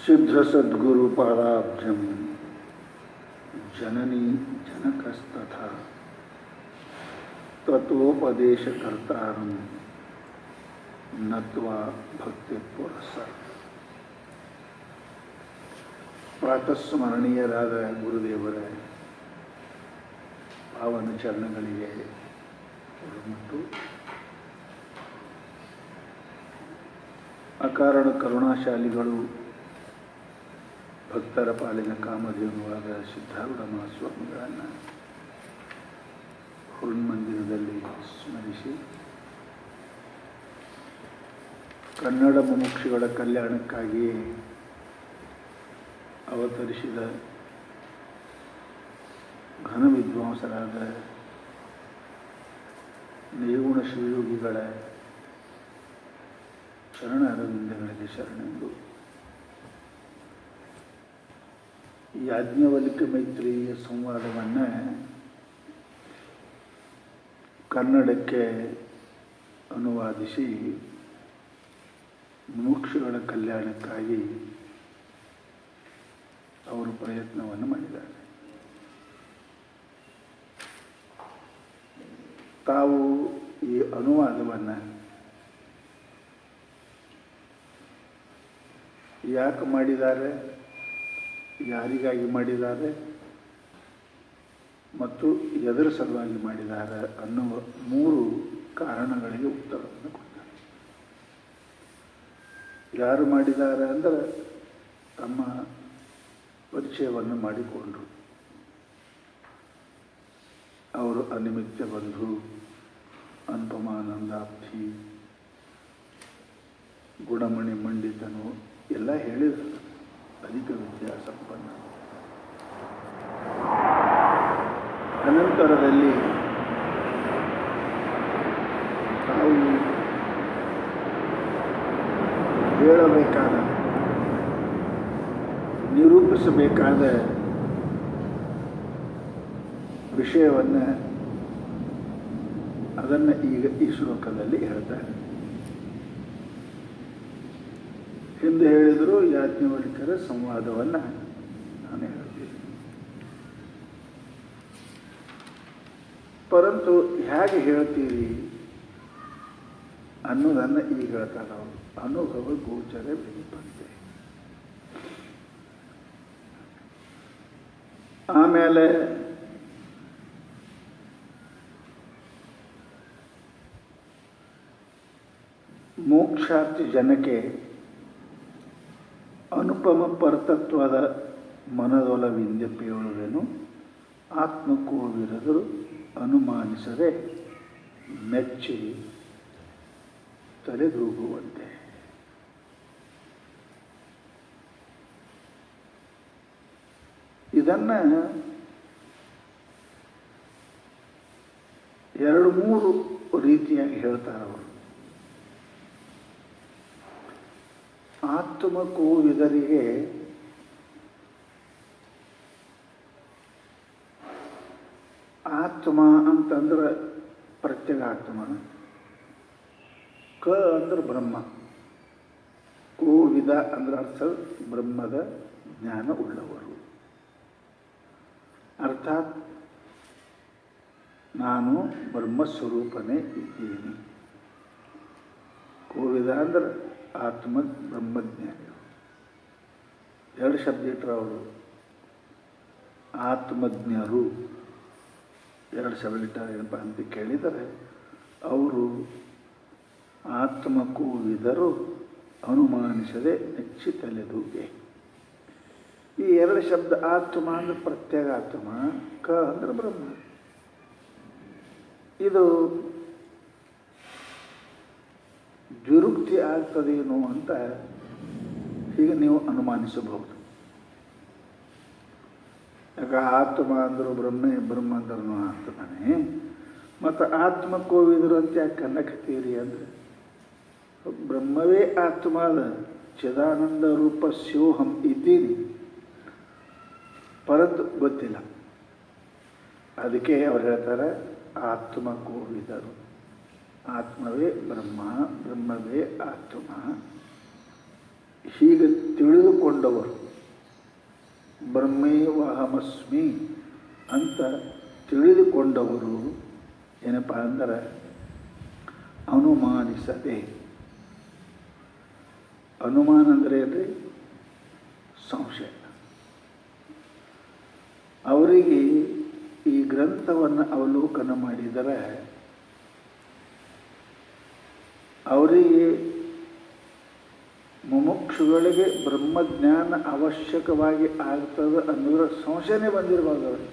ಸಿದ್ಧ ಸದ್ಗುರು ಪಾದಾಬ್ಜಂ ಜನನಿ ಜನಕಸ್ತಥಾ ತತ್ವೋಪದೇಶಕರ್ತಾರಂ ನತ್ವಾ ಭಕ್ತಿ ಪುರಸ. ಪ್ರಾತಸ್ಮರಣೀಯರಾದ ಗುರುದೇವರ ಪಾವನ ಚರಣಗಳಿಗೆ ಮತ್ತು ಅಕಾರಣ ಕರುಣಾಶಾಲಿಗಳು ಭಕ್ತರ ಪಾಲಿನ ಕಾಮಧೇನುವಾದ ಸಿದ್ಧಾರೂಢ ಮಹಾಸ್ವಾಮಿಗಳನ್ನು ಹೃನ್ಮಂದಿರದಲ್ಲಿ ಸ್ಮರಿಸಿ ಕನ್ನಡ ಮುಮುಕ್ಷುಗಳ ಕಲ್ಯಾಣಕ್ಕಾಗಿಯೇ ಅವತರಿಸಿದ ಘನ ವಿದ್ವಾಂಸರಾದ ನಿರ್ಗುಣ ಶಿವಯೋಗಿಗಳ ಶರಣ ಅರವಿಂದಗಳಿಗೆ ಶರಣೆಂದು ಯಾಜ್ಞವಲ್ಕ್ಯ ಮೈತ್ರಿಯ ಸಂವಾದವನ್ನು ಕನ್ನಡಕ್ಕೆ ಅನುವಾದಿಸಿ ಮುಮುಕ್ಷುಗಳ ಕಲ್ಯಾಣಕ್ಕಾಗಿ ಅವರು ಪ್ರಯತ್ನವನ್ನು ಮಾಡಿದ್ದಾರೆ. ತಾವು ಈ ಅನುವಾದವನ್ನು ಯಾಕೆ ಮಾಡಿದ್ದಾರೆ, ಯಾರಿಗಾಗಿ ಮಾಡಿದ್ದಾರೆ ಮತ್ತು ಎದರ ಸಲುವಾಗಿ ಮಾಡಿದ್ದಾರೆ ಅನ್ನುವ 3 ಕಾರಣಗಳಿಗೆ ಉತ್ತರವನ್ನು ಕೊಡ್ತಾರೆ. ಯಾರು ಮಾಡಿದ್ದಾರೆ ಅಂದರೆ ತಮ್ಮ ಪರಿಚಯವನ್ನು ಮಾಡಿಕೊಂಡರು. ಅವರು ಅನಿಮಿತ್ಯ ಬಂಧು, ಅನುಪಮಾನಂದಾಬ್ಧಿ, ಗುಣಮಣಿ ಮಂಡಿತನು ಎಲ್ಲ ಹೇಳಿದರು. ಅಧಿಕ ವಿದ್ಯಾಸಂಪನ್ನ. ಅನಂತರದಲ್ಲಿ ತಾವು ಹೇಳಬೇಕಾದ, ನಿರೂಪಿಸಬೇಕಾದ ವಿಷಯವನ್ನು ಅದನ್ನು ಈಗ ಈ ಶ್ಲೋಕದಲ್ಲಿ ಹೇಳ್ತಾರೆ. ಹಿಂದೆ ಹೇಳಿದರು ಯಾಜ್ಞವಲ್ಕ್ಯರ ಸಂವಾದವನ್ನು ನಾನು ಹೇಳ್ತೀನಿ. ಪರಂತು ಹೇಗೆ ಹೇಳ್ತೀರಿ ಅನ್ನೋದನ್ನು ಈಗ ಹೇಳ್ತಾರೆ ಅವರು. ಅನುಭವ ಗೋಚರ ಬೆಳಿಬಂತೆ. ಆಮೇಲೆ ಮೋಕ್ಷಾರ್ಥಿ ಜನಕ್ಕೆ ಅನುಪಮ ಪರತತ್ವದ ಮನದೊಲವಿಂದೆಪೇಳುವೆನು ಆತ್ಮಕೋವಿರದರು ಅನುಮಾನಿಸದೆ ಮೆಚ್ಚಿ ತಲೆದೂಗುವಂತೆ. ಇದನ್ನು 2-3 ರೀತಿಯಾಗಿ ಹೇಳ್ತಾರೆ ಅವರು. ಆತ್ಮಕೋವಿದರಿಗೆ ಆತ್ಮ ಅಂತಂದ್ರೆ ಪ್ರತ್ಯಗಾತ್ಮ, ಕ ಅಂದ್ರೆ ಬ್ರಹ್ಮ, ಕೋವಿದ ಅಂದ್ರೆ ಅರ್ಥ ಬ್ರಹ್ಮದ ಜ್ಞಾನ ಉಳ್ಳವರು. ಅರ್ಥಾತ್ ನಾನು ಬ್ರಹ್ಮಸ್ವರೂಪನೇ ಇದ್ದೀನಿ. ಕೋವಿದ ಅಂದ್ರೆ ಆತ್ಮ ಬ್ರಹ್ಮಜ್ಞಾನಿಗಳು. 2 ಶಬ್ದ ಇಟ್ಟರು ಅವರು. ಆತ್ಮಜ್ಞರು 2 ಶಬ್ದ ಇಟ್ಟಾರೆ ಏನಪ್ಪ ಅಂತ ಕೇಳಿದರೆ, ಅವರು ಆತ್ಮಕೋವಿದರು ಅನುಮಾನಿಸದೆ ನೆಚ್ಚಿ ತಲೆದೂಗೆ. ಈ 2 ಶಬ್ದ, ಆತ್ಮ ಅಂದ್ರೆ ಪ್ರತ್ಯಗಾತ್ಮ, ಕ ಅಂದ್ರೆ ಬ್ರಹ್ಮ. ಇದು ದ್ವಿರುಕ್ತಿ ಆಗ್ತದೇನೋ ಅಂತ ಹೀಗೆ ನೀವು ಅನುಮಾನಿಸಬಹುದು. ಯಾಕೆ ಆತ್ಮ ಅಂದರು ಬ್ರಹ್ಮ ಅಂದ್ರೂ ಆತ್ಮನೇ, ಮತ್ತು ಆತ್ಮಕೋವಿದರು ಅಂತ ಯಾಕೆ ಅನ್ನಕತ್ತೀರಿ ಅಂದರೆ, ಬ್ರಹ್ಮವೇ ಆತ್ಮ ಅದ, ಚಿದಾನಂದ ರೂಪ ಶಿವೋಹಂ ಇದ್ದೀನಿ, ಪರದ್ದು ಗೊತ್ತಿಲ್ಲ. ಅದಕ್ಕೆ ಅವ್ರು ಹೇಳ್ತಾರೆ ಆತ್ಮಕೋವಿದರು. ಆತ್ಮವೇ ಬ್ರಹ್ಮ, ಬ್ರಹ್ಮವೇ ಆತ್ಮ. ಹೀಗೆ ತಿಳಿದುಕೊಂಡವರು ಬ್ರಹ್ಮೇವಾಹಮಸ್ಮಿ ಅಂತ ತಿಳಿದುಕೊಂಡವರು ಏನಪ್ಪ ಅಂದ್ರೆ ಅನುಮಾನಿಸದೆ. ಅನುಮಾನ ಅಂದರೆ ಏನ್ರಿ? ಸಂಶಯ. ಅವರಿಗೆ ಈ ಗ್ರಂಥವನ್ನು ಅವಲೋಕನ ಮಾಡಿದರೆ ಅವರಿಗೆ ಮುಮುಕ್ಷುಗಳಿಗೆ ಬ್ರಹ್ಮಜ್ಞಾನ ಅವಶ್ಯಕವಾಗಿ ಆಗ್ತದೆ ಅನ್ನೋದ್ರ ಸಂಶಯನೇ ಬಂದಿರಬಾರ್ದು ಅವರಿಗೆ.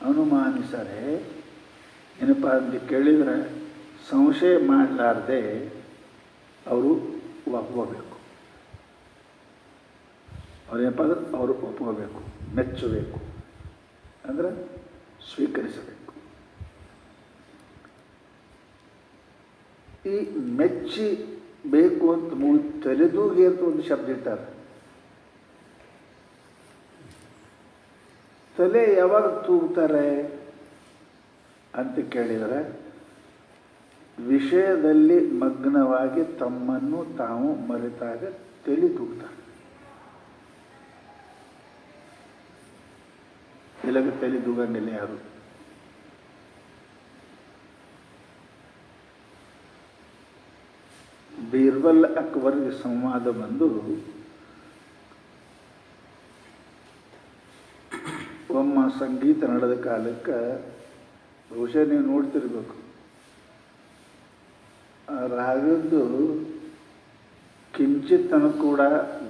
ಅನುಮಾನಿಸರೆ ಏನಪ್ಪ ಅಂತ ಕೇಳಿದರೆ ಸಂಶಯ ಮಾಡಲಾರ್ದೆ ಅವರು ಒಪ್ಕೋಬೇಕು. ಅವ್ರೇನಪ್ಪ ಅಂದ್ರೆ ಅವರು ಒಪ್ಕೋಬೇಕು, ಮೆಚ್ಚಬೇಕು, ಅಂದರೆ ಸ್ವೀಕರಿಸಬೇಕು. ಈ ಮೆಚ್ಚಿ ಬೇಕು ಅಂತ ತಲೆದೂಗಿ ಅಂತ ಒಂದು ಶಬ್ದ ಇಟ್ಟಾರೆ. ತಲೆ ಯಾವಾಗ ತೂಗ್ತಾರೆ ಅಂತ ಕೇಳಿದರೆ ವಿಷಯದಲ್ಲಿ ಮಗ್ನವಾಗಿ ತಮ್ಮನ್ನು ತಾವು ಮರೆತಾಗ ತಲೆ ತೂಗ್ತಾರೆ. ಇಲ್ಲಗ ತಲೆ ತೂಗಂಗಿಲ್ಲ ಯಾರು. ಬೀರ್ಬಲ್ ಅಕ್ಬರ್ಗೆ ಸಂವಾದ ಬಂದು ಒಮ್ಮ ಸಂಗೀತ ನಡೆದ ಕಾಲಕ್ಕೆ ಬಹುಶಃ ನೀವು ನೋಡ್ತಿರ್ಬೇಕು, ಆ ರಾಗದ್ದು ಕಿಂಚಿತ್ತನ ಕೂಡ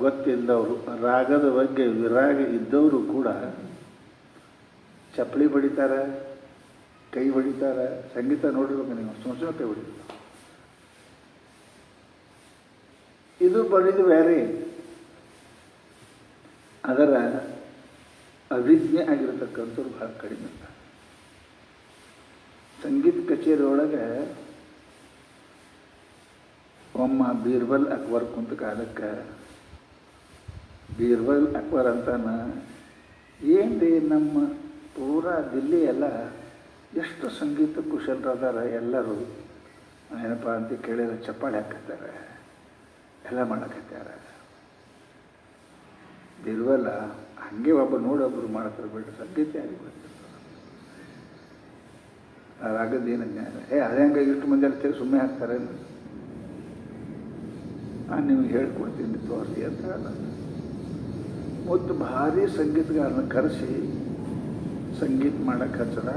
ಗೊತ್ತಿಲ್ಲದವರು, ರಾಗದ ಬಗ್ಗೆ ವಿರಾಗ ಇದ್ದವರು ಕೂಡ ಚಪ್ಪಲಿ ಬಡಿತಾರೆ, ಕೈ ಬಡಿತಾರೆ. ಸಂಗೀತ ನೋಡಿರ್ಬೇಕು ನೀವು, ಸುಮ್ಮನೆ ಕೈ ಬಡಿತಾರೆ. ಇದು ಬಡಿದು ಬೇರೆ, ಅದರ ಅವಿಜ್ಞೆ ಆಗಿರತಕ್ಕಂಥವ್ರು ಬಹಳ ಕಡಿಮೆ ಅಂತ. ಸಂಗೀತ ಕಚೇರಿ ಒಳಗೆ ಒಮ್ಮ ಬೀರ್ಬಲ್ ಅಕ್ಬರ್ ಕುಂತ ಕಾಲಕ್ಕೆ ಬೀರ್ಬಲ್ ಅಕ್ಬರ್ ಅಂತಾನ, ಏನ್ರಿ ನಮ್ಮ ಪೂರಾ ದಿಲ್ಲಿ ಎಲ್ಲ ಎಷ್ಟು ಸಂಗೀತ ಕುಶಲರದಾರ, ಎಲ್ಲರೂ ಏನಪ್ಪ ಅಂತ ಕೇಳಿದ್ರೆ ಚಪ್ಪಾಳೆ ಹಾಕತ್ತಾರೆ, ಎಲ್ಲ ಮಾಡಕತ್ಯಾರ. ಬೀರ್ಬಲ್ಲ ಹಂಗೆ ಒಬ್ಬ ನೋಡೊಬ್ಬರು ಮಾಡ್ತಾರೆ, ಬಿಟ್ಟು ಸಂಗೀತ ಯಾರಿಗೆ ಬರ್ತಾರೆ, ಆ ರಾಗದ್ದೇನು ಜ್ಞಾನ. ಅದೇ ಹಂಗೆ ಇಷ್ಟು ಮಂದಿ ಅಂತೇಳಿ ಸುಮ್ಮನೆ ಹಾಕ್ತಾರೆ, ನಾನು ನಿಮಗೆ ಹೇಳ್ಕೊಡ್ತೀನಿ ತೋರಿಸಿ ಅಂತ ಹೇಳ. ಮತ್ತು ಭಾರಿ ಸಂಗೀತಗಾರನ ಕರೆಸಿ ಸಂಗೀತ ಮಾಡಕ್ಕೆ ಹಚ್ಚದ.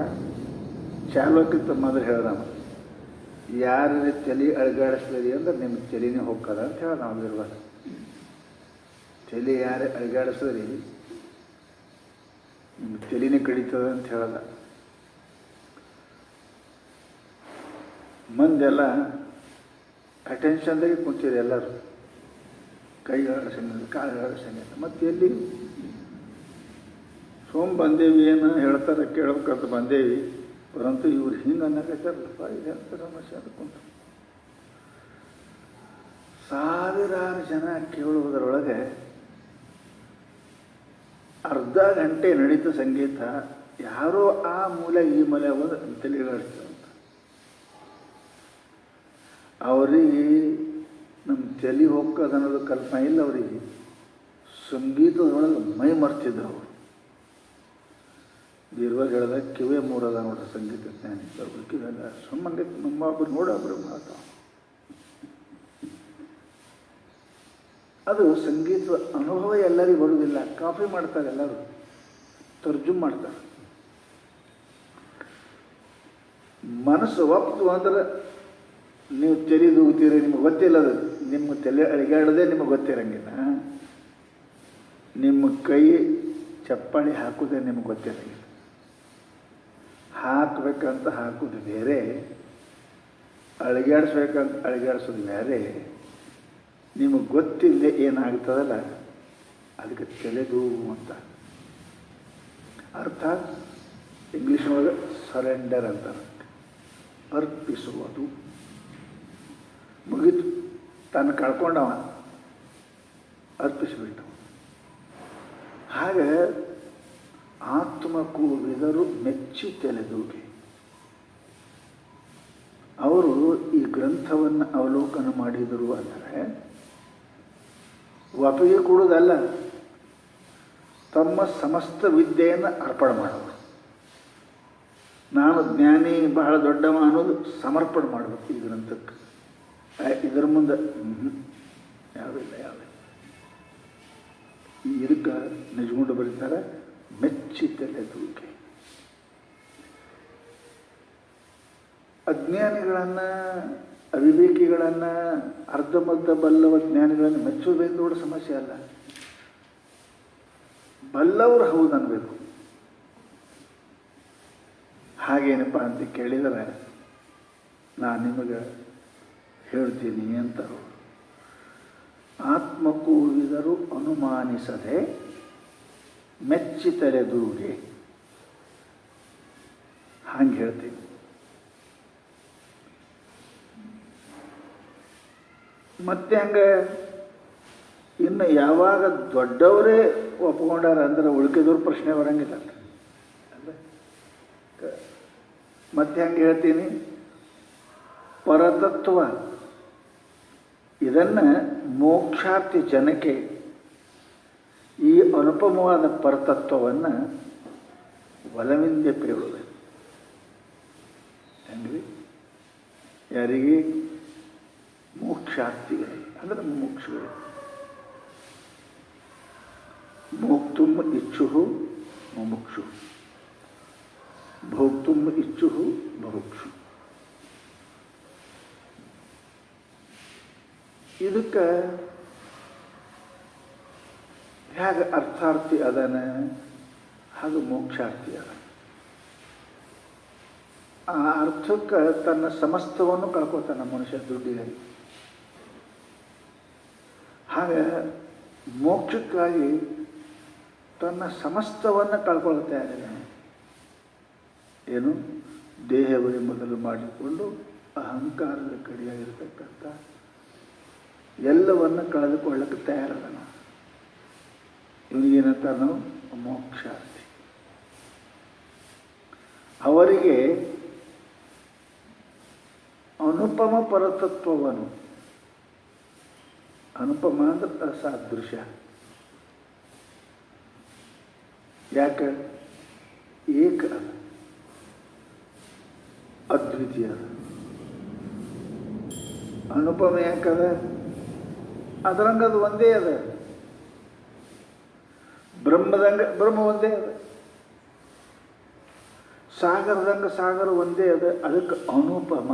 ಚಾಲೋಕಿತ್ತ ಮೊದಲು ಹೇಳ್ದ, ಯಾರು ತಲೆ ಅಳಗಾಡಿಸ್ತೀರಿ ಅಂದ್ರೆ ನಿಮ್ಮ ತಲೆನೇ ಹೋಗ್ತದ ಅಂತ ಹೇಳ. ನಾವು ಇರ್ಬಾರ್ದು, ತಲೆ ಯಾರು ಅಳಗಾಡಿಸಿದ್ರಿ ನಿಮ್ಮ ತಲೆನೇ ಕಡಿತದ ಅಂತ ಹೇಳದ. ಮಂದೆಲ್ಲ ಅಟೆನ್ಷನ್ದಾಗೆ ಕುಂತಿದೆ, ಎಲ್ಲರೂ ಕೈಗಳ ಸಂಗೀತ, ಕಾಳುಗಳ ಸಂಗೀತ. ಮತ್ತು ಎಲ್ಲಿ ಬಂದೇವಿ ಏನು ಹೇಳ್ತಾರೆ ಕೇಳ್ಬೇಕಂತ ಬಂದೇವಿ, ಪರಂತು ಇವ್ರು ಹಿಂಗೆ ಅನ್ನಕತ್ತಾರಲ್ಲಪ್ಪ, ಇದೆ ಅಂತ ಸಮಸ್ಯೆ ಅದಕ್ಕಂತ. ಸಾವಿರಾರು ಜನ ಕೇಳುವುದರೊಳಗೆ ಅರ್ಧ ಗಂಟೆ ನಡೀತ ಸಂಗೀತ. ಯಾರೋ ಆ ಮೂಲೆ ಈ ಮೂಲೆ ಒಂದು ತಲೆಗಾಡಿಸ್ತಾರಂತ. ಅವರಿಗೆ ನಮ್ಮ ತಲೆ ಹೋಗ್ತದೆ ಅನ್ನೋದು ಕಲ್ಪನೆ ಇಲ್ಲ ಅವರಿಗೆ. ಸಂಗೀತದೊಳಗೆ ಮೈ ಮರ್ತಿದ್ರು ಅವರು. ಬೀರ್ಬಲ್ ಹೇಳ್ದ, ಕಿವೇ ಮೂರದ ನೋಡ್ರಿ ಸಂಗೀತ ಜ್ಞಾನಿ ಕಿವೆಲ್ಲ ಸುಮ್ಮಂಗೆ ನಮ್ಮೊಬ್ಬರು ನೋಡೊಬ್ರು ಮಾತಾವ. ಅದು ಸಂಗೀತದ ಅನುಭವ ಎಲ್ಲರಿಗೂ ಬರುವುದಿಲ್ಲ. ಕಾಪಿ ಮಾಡ್ತಾರೆ, ಎಲ್ಲರೂ ತರ್ಜುಮ್ ಮಾಡ್ತಾರೆ. ಮನಸ್ಸು ಒಪ್ತು ಅಂದ್ರೆ ನೀವು ತಲೆ ದೂಗ್ತೀರಿ, ನಿಮಗೆ ಗೊತ್ತಿಲ್ಲ. ಅದು ನಿಮ್ಮ ತಲೆ ಅಳಿಗಾಡೋದೇ ನಿಮಗೆ ಗೊತ್ತಿರಂಗಿಲ್ಲ. ನಿಮ್ಮ ಕೈ ಚಪ್ಪಾಳಿ ಹಾಕೋದೇ ನಿಮಗೆ ಗೊತ್ತಿರಂಗಿಲ್ಲ. ಹಾಕಬೇಕಂತ ಹಾಕೋದು ಬೇರೆ, ಅಳಿಗಾಡಿಸ್ಬೇಕಂತ ಅಳಿಗಾಡಿಸೋದು ಬೇರೆ. ನಿಮಗೆ ಗೊತ್ತಿಲ್ಲದೆ ಏನಾಗ್ತದಲ್ಲ ಅದಕ್ಕೆ ತಲೆದೂಗು ಅಂತ ಅರ್ಥಾತ್ ಇಂಗ್ಲೀಷ್ನೊಳಗೆ ಸರೆಂಡರ್ ಅಂತಾರೆ, ಅರ್ಪಿಸುವುದು. ಮುಗಿತು, ತಾನು ಕಳ್ಕೊಂಡವ ಅರ್ಪಿಸಿಬಿಟ್ಟು. ಹಾಗೆ ಆತ್ಮ ಕೂಗಿದರು ಮೆಚ್ಚಿ ತಲೆದೂಗಿ. ಅವರು ಈ ಗ್ರಂಥವನ್ನು ಅವಲೋಕನ ಮಾಡಿದರು ಅಂದರೆ ಒಪ್ಪಿಗೆ ಕೊಡುವುದಲ್ಲ, ತಮ್ಮ ಸಮಸ್ತ ವಿದ್ಯೆಯನ್ನು ಅರ್ಪಣೆ ಮಾಡೋದು. ನಾನು ಜ್ಞಾನಿ ಬಹಳ ದೊಡ್ಡವ ಅನ್ನೋದು ಸಮರ್ಪಣೆ ಮಾಡಬೇಕು ಈ ಗ್ರಂಥಕ್ಕೆ. ಇದರ ಮುಂದೆ ಯಾವುದಿಲ್ಲ. ಇದಕ್ಕೆ ನಿಜಗುಂಡು ಬರೀತಾರೆ, ಮೆಚ್ಚಿ ತಲೆದೂಗೆ. ಅಜ್ಞಾನಿಗಳನ್ನು, ಅವಿವೇಕಿಗಳನ್ನು, ಅರ್ಧಮರ್ಧ ಬಲ್ಲವ ಜ್ಞಾನಿಗಳನ್ನು ಮೆಚ್ಚೋದೇನು ದೊಡ್ಡ ಸಮಸ್ಯೆ ಅಲ್ಲ. ಬಲ್ಲವರು ಹೌದು ಅನ್ನಬೇಕು. ಹಾಗೇನಪ್ಪ ಅಂತ ಕೇಳಿದರೆ ನಾನು ನಿಮಗೆ ಹೇಳ್ತೀನಿ ಅಂತ. ಆತ್ಮ ಕೂವಿದರು ಅನುಮಾನಿಸದೆ ಮೆಚ್ಚಿ ತಲೆದೂಗೆ, ಹಂಗೆ ಹೇಳ್ತೀನಿ. ಮತ್ತೆ ಹಂಗೆ ಇನ್ನು ಯಾವಾಗ ದೊಡ್ಡವರೇ ಒಪ್ಕೊಂಡಾರ ಅಂದ್ರೆ ಉಳ್ಕಿದವ್ರ ಪ್ರಶ್ನೆ ಬರಂಗಿಲ್ಲ. ಮತ್ತೆ ಹಂಗೆ ಹೇಳ್ತೀನಿ, ಪರತತ್ವ ಇದನ್ನು ಮೋಕ್ಷಾರ್ಥಿ ಜನಕ್ಕೆ ಈ ಅನುಪಮವಾದ ಪರತತ್ವವನ್ನು ಒಲವಿಂದ ಪೇಳುವುದು. ಹೆಂಗ್ರಿ? ಯಾರಿಗೆ? ಮೋಕ್ಷಾರ್ಥಿಗಳಿಗೆ, ಅಂದರೆ ಮುಮುಕ್ಷುಗಳು. ಭೋಕ್ತುಂ ಇಚ್ಛು ಮುಮುಕ್ಷು, ಭೋಕ್ತುಂ ಇಚ್ಛು ಬಭುಕ್ಷು. ಇದಕ್ಕೆ ಹೇಗೆ ಅರ್ಥಾರ್ಥಿ ಅದನ ಹಾಗೆ ಮೋಕ್ಷಾರ್ಥಿ ಅದ. ಆ ಅರ್ಥಕ್ಕೆ ತನ್ನ ಸಮಸ್ತವನ್ನು ಕಳ್ಕೊತಾನೆ ಮನುಷ್ಯ ದುಡ್ಡಿನಲ್ಲಿ. ಹಾಗೆ ಮೋಕ್ಷಕ್ಕಾಗಿ ತನ್ನ ಸಮಸ್ತವನ್ನು ಕಳ್ಕೊಳ್ತಾ ಇದ್ದಾನೆ. ಏನು? ದೇಹವೇ ಮೊದಲು ಮಾಡಿಕೊಂಡು ಅಹಂಕಾರದ ಕಡೆಯಾಗಿರ್ತಕ್ಕಂಥ ಎಲ್ಲವನ್ನು ಕಳೆದುಕೊಳ್ಳಕ್ಕೆ ತಯಾರದನ. ಇವನಿಗೇನಂತ ನಾವು ಮೋಕ್ಷಾರ್ಥಿ. ಅವರಿಗೆ ಅನುಪಮ ಪರತತ್ವವನ್ನು, ಅನುಪಮ ಅಂದ್ರೆ ಅಸಾದೃಶ್ಯ. ಯಾಕೆ? ಏಕ ಅದ, ಅದ್ವಿತೀಯ ಅದ. ಅನುಪಮ ಯಾಕದ? ಅದರಂಗದು ಒಂದೇ ಅದ. ಬ್ರಹ್ಮದಂಗ ಬ್ರಹ್ಮ ಒಂದೇ ಅದ. ಸಾಗರದಂಗ ಸಾಗರ ಒಂದೇ ಅದ. ಅದಕ್ಕೆ ಅನುಪಮ.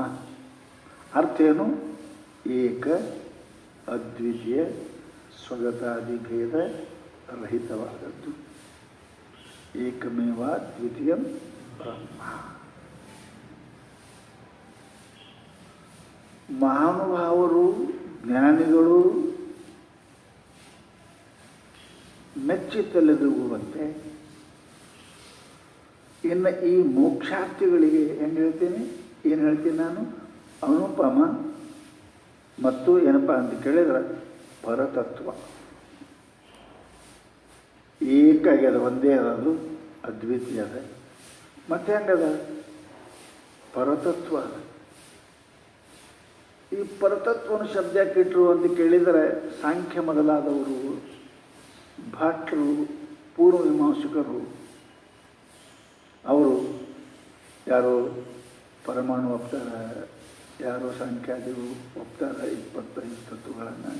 ಅರ್ಥ ಏನು? ಏಕ, ಅದ್ವಿತೀಯ, ಸ್ವಗತಾದಿಭೇದ ರಹಿತವಾದದ್ದು. ಏಕಮೇವ ದ್ವಿತೀಯಂ ಬ್ರಹ್ಮ. ಮಹಾನುಭಾವರು, ಜ್ಞಾನಿಗಳು ಮೆಚ್ಚಿ ತಲೆದೂಗುವಂತೆ ಇನ್ನು ಈ ಮೋಕ್ಷಾರ್ಥಿಗಳಿಗೆ ಹೆಂಗೆ ಹೇಳ್ತೀನಿ? ಏನು ಹೇಳ್ತೀನಿ ನಾನು? ಅನುಪಮ ಮತ್ತು ಏನಪ್ಪ ಅಂತ ಕೇಳಿದ್ರೆ ಪರತತ್ವ. ಏಕಾಗ್ಯದ, ಒಂದೇ ಅದದು, ಅದ್ವಿತೀಯ ಅದ. ಮತ್ತೆ ಹೆಂಗದ? ಪರತತ್ವ ಅದ. ಈ ಪರತತ್ವವನ್ನು ಶಬ್ದಕ್ಕೆ ಇಟ್ಟರು ಅಂತ ಕೇಳಿದರೆ ಸಾಂಖ್ಯ ಮೊದಲಾದವರು, ಭಾಟ್ರು, ಪೂರ್ವಮೀಮಾಂಸಕರು, ಅವರು ಯಾರೋ ಪರಮಾಣು ಒಪ್ತಾರೆ, ಯಾರೋ ಸಂಖ್ಯಾದಿಗಳು ಒಪ್ತಾರೆ 25 ತತ್ವಗಳನ್ನು.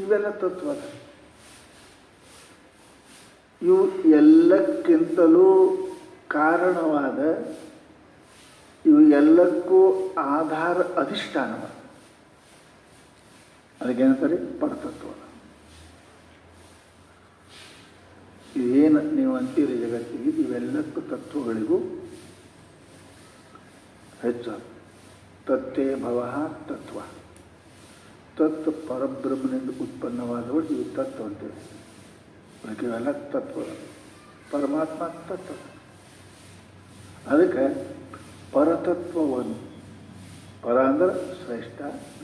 ಇವೆಲ್ಲ ತತ್ವದ. ಇವು ಎಲ್ಲಕ್ಕಿಂತಲೂ ಕಾರಣವಾದ, ಇವು ಎಲ್ಲಕ್ಕೂ ಆಧಾರ ಅಧಿಷ್ಠಾನವ. ಅದಕ್ಕೇನಂತಾರೆ? ಪರತತ್ವ. ಇವೇನು ನೀವು ಅಂತೀರಿ ಜಗತ್ತಿಗೆ, ಇವೆಲ್ಲಕ್ಕೂ ತತ್ವಗಳಿಗೂ ಹೆಚ್ಚು. ತತ್ತೇ ಭವ ತತ್ವ. ತತ್ ಪರಬ್ರಹ್ಮನಿಂದ ಉತ್ಪನ್ನವಾದವರು ಇವು ತತ್ವ ಅಂತೇಳಿ. ಇವೆಲ್ಲ ತತ್ವ. ಪರಮಾತ್ಮ ತತ್ವ. ಅದಕ್ಕೆ ಪರತತ್ವವನ್ನು, ಪರ ಅಂದ್ರೆ ಶ್ರೇಷ್ಠ,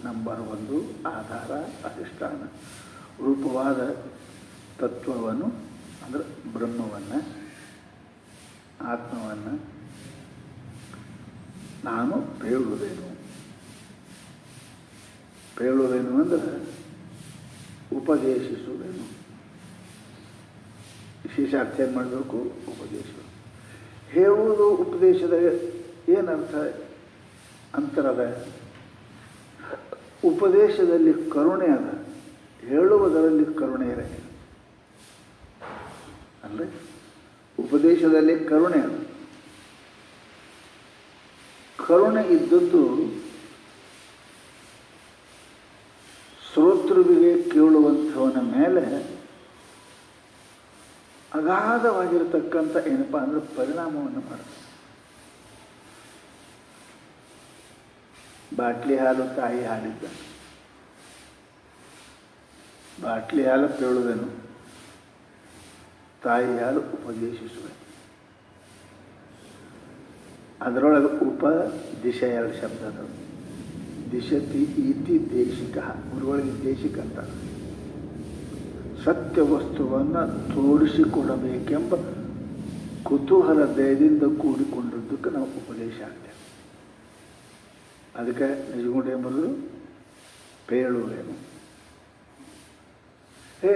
ನಂಬರ್ 1, ಆಧಾರ, ಅಧಿಷ್ಠಾನ ರೂಪವಾದ ತತ್ವವನ್ನು ಅಂದರೆ ಬ್ರಹ್ಮವನ್ನು, ಆತ್ಮವನ್ನು ನಾನು ಪೇಳುವುದೇನು? ಪೇಳುವುದೇನು ಅಂದರೆ ಉಪದೇಶಿಸುವೆನು. ವಿಶೇಷ ಅರ್ಥ ಏನು ಮಾಡಬೇಕು? ಉಪದೇಶ. ಹೇಳುವುದು ಉಪದೇಶದ ಏನರ್ಥ ಅಂತರದ? ಉಪದೇಶದಲ್ಲಿ ಕರುಣೆ ಅದ, ಹೇಳುವುದರಲ್ಲಿ ಕರುಣೆ ಇರಂಗಿಲ್ಲ ಅಲ್ಲ. ಉಪದೇಶದಲ್ಲಿ ಕರುಣೆ ಅದ. ಕರುಣೆ ಇದ್ದದ್ದು ಶ್ರೋತೃವಿಗೆ ಕೇಳುವಂಥವನ ಮೇಲೆ ಅಗಾಧವಾಗಿರತಕ್ಕಂಥ ಏನಪ್ಪ ಅಂದ್ರೆ ಪರಿಣಾಮವನ್ನು ಮಾಡುತ್ತೆ. ಬಾಟ್ಲಿ ಹಾಲು ತಾಯಿ ಹಾಲಿದ್ದ. ಬಾಟ್ಲಿ ಹಾಲು ಕೇಳುವುದೇನು, ತಾಯಿ ಹಾಲು ಉಪದೇಶಿಸುವೆ. ಅದರೊಳಗೆ ಉಪದಿಶ ಎರಡು ಶಬ್ದ ಅದಾವ. ದಿಶತಿ ಇತಿ ದೇಶಿಕ, ಗುರುಗಳಿಗೆ ದೇಶಿಕ ಅಂತ. ಸತ್ಯ ವಸ್ತುವನ್ನು ತೋರಿಸಿಕೊಡಬೇಕೆಂಬ ಕುತೂಹಲ ದಯದಿಂದ ಕೂಡಿಕೊಂಡದ್ದಕ್ಕೆ ನಾವು ಉಪದೇಶ ಆಗ್ತೇವೆ. ಅದಕ್ಕೆ ನಿಜಗುಂಡ ಎಂಬುದು ಪೇಳುವೇನು.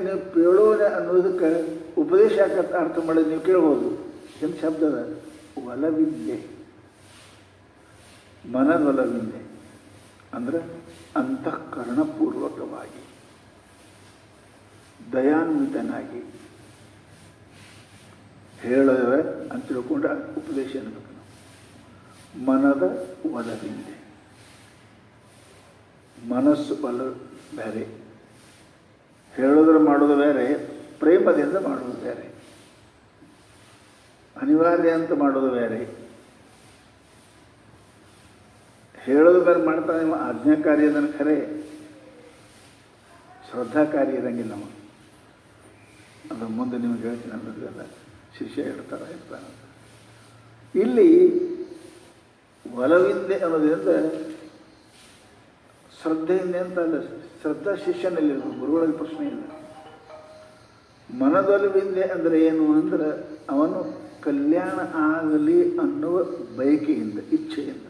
ನೀವು ಪೇಳುವನೆ ಅನ್ನೋದಕ್ಕೆ ಉಪದೇಶ ಯಾಕಂತ ಅರ್ಥ ಮಾಡೋದು ನೀವು ಕೇಳ್ಬೋದು. ಏನು ಶಬ್ದದ? ಒಲವಿದ್ಯೆ, ಮನದೊಲವಿದ್ಯೆ ಅಂದರೆ ಅಂತಃಕರಣಪೂರ್ವಕವಾಗಿ ದಯಾನ್ವಿತನಾಗಿ ಹೇಳುವೆ ಅಂತ ತಿಳ್ಕೊಂಡ್ರೆ ಉಪದೇಶ ಅನ್ನಬೇಕು. ನಾವು ಮನದ ಒಲವಿದ್ಯೆ, ಮನಸ್ಸು ಒಲ ಬೇರೆ, ಹೇಳೋದ್ರ ಮಾಡೋದು ಬೇರೆ, ಪ್ರೇಮದಿಂದ ಮಾಡೋದು ಬೇರೆ, ಅನಿವಾರ್ಯ ಅಂತ ಮಾಡೋದು ಬೇರೆ. ಹೇಳೋದು ಬೇರೆ ಮಾಡ್ತಾನೆ ನೀವು, ಆಜ್ಞಾಕಾರಿ ಅದನ್ನು ಖರೆ, ಶ್ರದ್ಧಾಕಾರಿ ಇರಂಗಿಲ್ಲ ನಾವು. ಅದ್ರ ಮುಂದೆ ನಿಮ್ಗೆ ಹೇಳ್ತೀನಿ ಅನ್ನೋದೆಲ್ಲ ಶಿಷ್ಯ ಇರ್ತಾನೆ. ಇಲ್ಲಿ ಒಲವಿಂದೆ ಅನ್ನೋದ್ರಿಂದ ಶ್ರದ್ಧೆಯಿಂದ ಅಂತ ಅಲ್ಲ, ಶ್ರದ್ಧಾ ಶಿಷ್ಯನಲ್ಲಿ ಗುರುಗಳಲ್ಲಿ ಪ್ರಶ್ನೆ ಇಲ್ಲ. ಮನದೊಲವಿಂದೆ ಅಂದರೆ ಏನು ಅಂದ್ರೆ ಅವನು ಕಲ್ಯಾಣ ಆಗಲಿ ಅನ್ನುವ ಬಯಕೆಯಿಂದ, ಇಚ್ಛೆಯಿಂದ.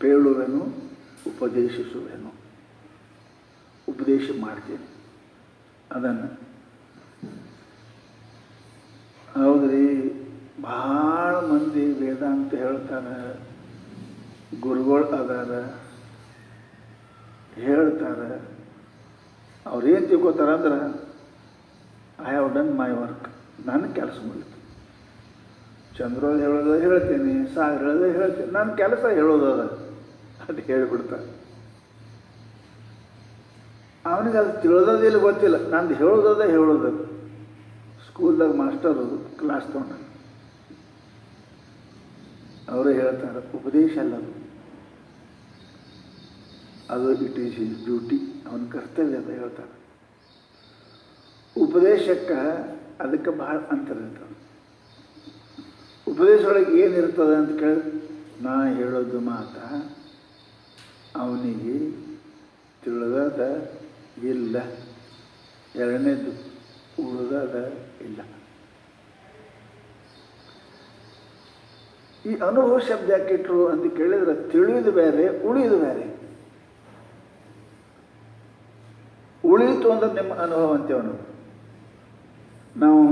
ಪೇಳುವೆನು, ಉಪದೇಶಿಸುವೆನು, ಉಪದೇಶ ಮಾಡ್ತೇನೆ ಅದನ್ನು. ಹೌದ್ರಿ, ಭಾಳ ಮಂದಿ ವೇದಾಂತ ಹೇಳ್ತಾರೆ, ಗುರುಗಳು ಅದಾರ, ಹೇಳ್ತಾರೆ. ಅವ್ರೇನು ತಿಳ್ಕೊತಾರ ಅಂದ್ರೆ I have done my work, ನನ್ನ ಕೆಲಸ ಮುಗಿತು. ಚಂದ್ರೋದು ಹೇಳೋದು ಹೇಳ್ತೀನಿ, ಸಾಗರ ಹೇಳೋದು ಹೇಳ್ತೀನಿ, ನನ್ನ ಕೆಲಸ ಹೇಳೋದು ಅದ ಅದು ಹೇಳಿಬಿಡ್ತಾರೆ. ಅವನಿಗೆ ಅದು ತಿಳಿದೋದಿಲ್ಲ, ಗೊತ್ತಿಲ್ಲ. ನಂದು ಹೇಳೋದದ ಹೇಳೋದು. ಸ್ಕೂಲ್ದಾಗ ಮಾಸ್ಟರು ಕ್ಲಾಸ್ ತೊಗೊಂಡ ಅವರು ಹೇಳ್ತಾರೆ, ಉಪದೇಶ ಅಲ್ಲ ಅದು ಇಟ್ ಈಸ್ ಹಿಸ್ ಡ್ಯೂಟಿ, ಅವನ ಕರ್ತವ್ಯ ಅಂತ ಹೇಳ್ತಾರೆ. ಉಪದೇಶಕ್ಕೆ ಅದಕ್ಕೆ ಭಾಳ ಅಂತರ ಇರ್ತದೆ. ಉಪದೇಶ ಒಳಗೆ ಏನಿರ್ತದೆ ಅಂತ ಕೇಳಿ, ನಾ ಹೇಳೋದು ಮಾತ ಅವನಿಗೆ ತಿಳಿದದ ಇಲ್ಲ, ಎರಡನೇದು ಉಳಿದದ ಇಲ್ಲ. ಈ ಅನುಭವ ಶಬ್ದ ಯಾಕಿಟ್ರು ಅಂತ ಕೇಳಿದ್ರೆ, ತಿಳಿಯೋದು ಬೇರೆ, ಉಳಿಯೋದು ಬೇರೆ. ಉಳಿಯಿತು ಅಂದ್ರೆ ನಿಮ್ಮ ಅನುಭವ ಅಂತೇವೆ ನಾವು.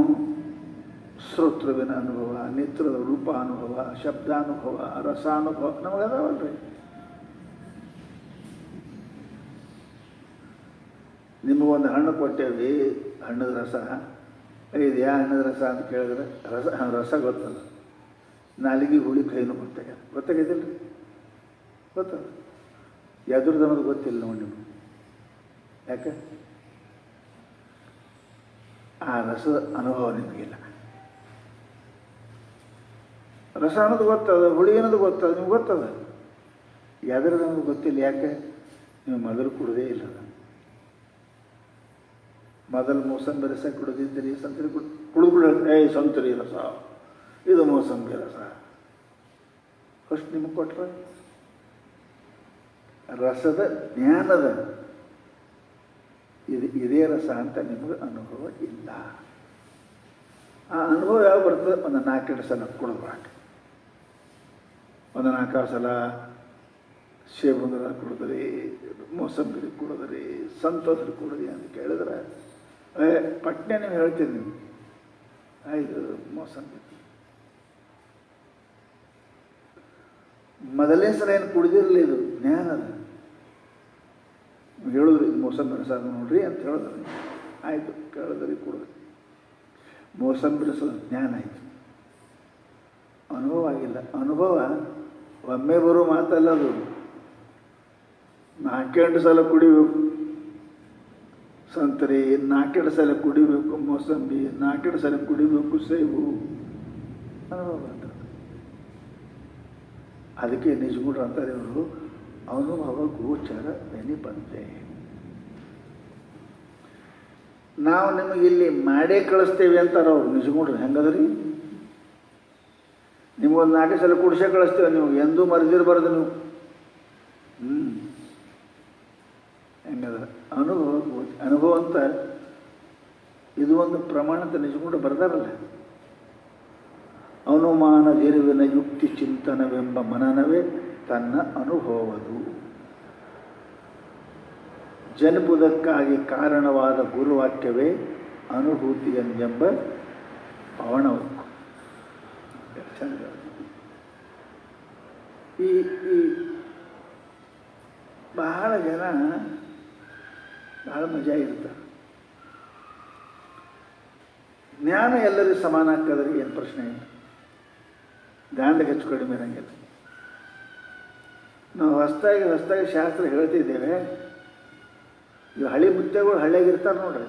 ಶ್ರೋತೃವಿನ ಅನುಭವ, ನೇತ್ರದ ರೂಪಾನುಭವ, ಶಬ್ದಾನುಭವ, ರಸಾನುಭವ ನಮಗದಾವಲ್ರಿ. ನಿಮಗೊಂದು ಹಣ್ಣು ಕೊಟ್ಟೇವಿ, ಹಣ್ಣದ ರಸ. ಇದು ಯಾವ ಹಣ್ಣದ ರಸ ಅಂತ ಕೇಳಿದ್ರೆ ರಸ ಗೊತ್ತಲ್ಲ. ನಾಲಿಗೆ ಹುಳಿ ಕೈನೂ ಗೊತ್ತಾಗೈತಿಲ್ಲ ರೀ, ಗೊತ್ತಲ್ಲ. ಯಾವ್ದ್ರದ್ದು ಅನ್ನೋದು ಗೊತ್ತಿಲ್ಲ ನೋಡಿ ನಿಮ್ಗೆ. ಯಾಕೆ? ಆ ರಸದ ಅನುಭವ ನಿಮಗಿಲ್ಲ. ರಸ ಅನ್ನೋದು ಗೊತ್ತದ, ಹುಳಿ ಅನ್ನೋದು ಗೊತ್ತದ, ನಿಮ್ಗೆ ಗೊತ್ತದ. ಯಾವ್ದ್ರದ್ದು ಅನ್ನೋದು ಗೊತ್ತಿಲ್ಲ. ಯಾಕೆ? ನೀವು ಮೊದಲು ಕುಡದೇ ಇಲ್ಲ. ಮೊದಲು ಮೋಸಂಬಿ ರಸ ಕುಡಿದಿದ್ದೀರಿ, ಸಂತರಿ ಕುಡಿದು ಸಂತರಿ ರಸ, ಇದು ಮೋಸಂಬಿ ರಸ ಫಸ್ಟ್ ನಿಮಗೆ ಕೊಟ್ರೆ ರಸದ ಜ್ಞಾನದ ಇದೇ ರಸ ಅಂತ ನಿಮಗೆ ಅನುಭವ ಇಲ್ಲ. ಆ ಅನುಭವ ಯಾವ ಬರ್ತದೆ? ಒಂದು 4 ಸಲ ಕುಡಿದ್ರಾಕ, ಒಂದು 4 ಸಲ ಸೇಬುಂದ್ರ ಕುಡಿದ್ರಿ, ಮೋಸಂಬಿ ಕುಡಿದ್ರಿ, ಸಂತೋಷರು ಕುಡಿದ್ರಿ ಅಂತ ಕೇಳಿದ್ರೆ ಪಟ್ನೆ ನೀವು ಹೇಳ್ತೀರಿ. ನೀವು ಆಯ್ತು ಮೋಸಂಬಿ ಮೊದಲನೇ ಸಲ ಏನು ಕುಡಿದಿರಲಿ, ಇದು ಜ್ಞಾನ ಅದ. ಹೇಳಿದ್ರಿ ಮೋಸಂಬಿ ರಸ ನೋಡ್ರಿ ಅಂತ ಹೇಳಿದ್ರಿ, ಆಯಿತು ಕೇಳಿದ್ರಿ ಕುಡಿದ್ರಿ. ಮೋಸಂಬಿ ರಸದ ಜ್ಞಾನ ಆಯಿತು, ಅನುಭವ ಆಗಿಲ್ಲ. ಅನುಭವ ಒಮ್ಮೆ ಬರೋ ಮಾತಲ್ಲ, ಅದು 4 ಸಲ ಕುಡಿಬೇಕು. ಸಂತರಿ 4 ಸಲ ಕುಡಿಬೇಕು, ಮೋಸಂಬಿ 4 ಸಲ ಕುಡಿಬೇಕು, ಸೇಬು ಅನುಭವ ಅಂತ. ಅದಕ್ಕೆ ನಿಜಗುಡ್ರು ಅಂತಾರೆ ಅವರು, ಅನುಭವ ಗೋಚರ ಬೆನಿ ಬಂದೆ. ನಾವು ನಿಮಗೆ ಇಲ್ಲಿ ಮಾಡೇ ಕಳಿಸ್ತೇವೆ ಅಂತಾರೆ ಅವ್ರು ನಿಜಗುಡ್ರು. ಹೆಂಗದ್ರಿ, ನಿಮಗೊಂದು 4 ಸಲ ಕುಡಿಸೇ ಕಳಿಸ್ತೇವೆ, ನೀವು ಎಂದೂ ಮರೆದಿರಬಾರ್ದು ನೀವು. ಹೆಂಗದ ಅನುಭವ ಅಂತ ಇದು ಒಂದು ಪ್ರಮಾಣ ಅಂತ ನಿಜಗುಡ್ರು ಬರ್ದಾರಲ್ಲ. ಅನುಮಾನ ಇರುವಿನ ಯುಕ್ತಿ ಚಿಂತನವೆಂಬ ಮನನವೇ ತನ್ನ ಅನುಭವದು. ಜನ್ಮುದಕ್ಕಾಗಿ ಕಾರಣವಾದ ಗುರುವಾಕ್ಯವೇ ಅನುಭೂತಿಯೆಂಬ ಪವಣವಕ್ಕು. ಈ ಬಹಳ ಜನ ಬಹಳ ಮಜಾ ಇರ್ತಾರೆ. ಜ್ಞಾನ ಎಲ್ಲರಿಗೂ ಸಮಾನ ಆಗ್ತದ್ರಿ, ಏನು ಪ್ರಶ್ನೆ ಇಲ್ಲ. ದಾಂಡಿಗೆ ಹೆಚ್ಚು ಕಡಿಮೆ ಇರಂಗಿಲ್ಲ. ನಾವು ಹೊಸದಾಗಿ ಶಾಸ್ತ್ರ ಹೇಳ್ತಿದ್ದೇವೆ. ಇವು ಹಳಿ ಮುತ್ತೆಗಳು ಹಳ್ಳಿಯಾಗಿರ್ತಾರೆ ನೋಡ್ರಿ,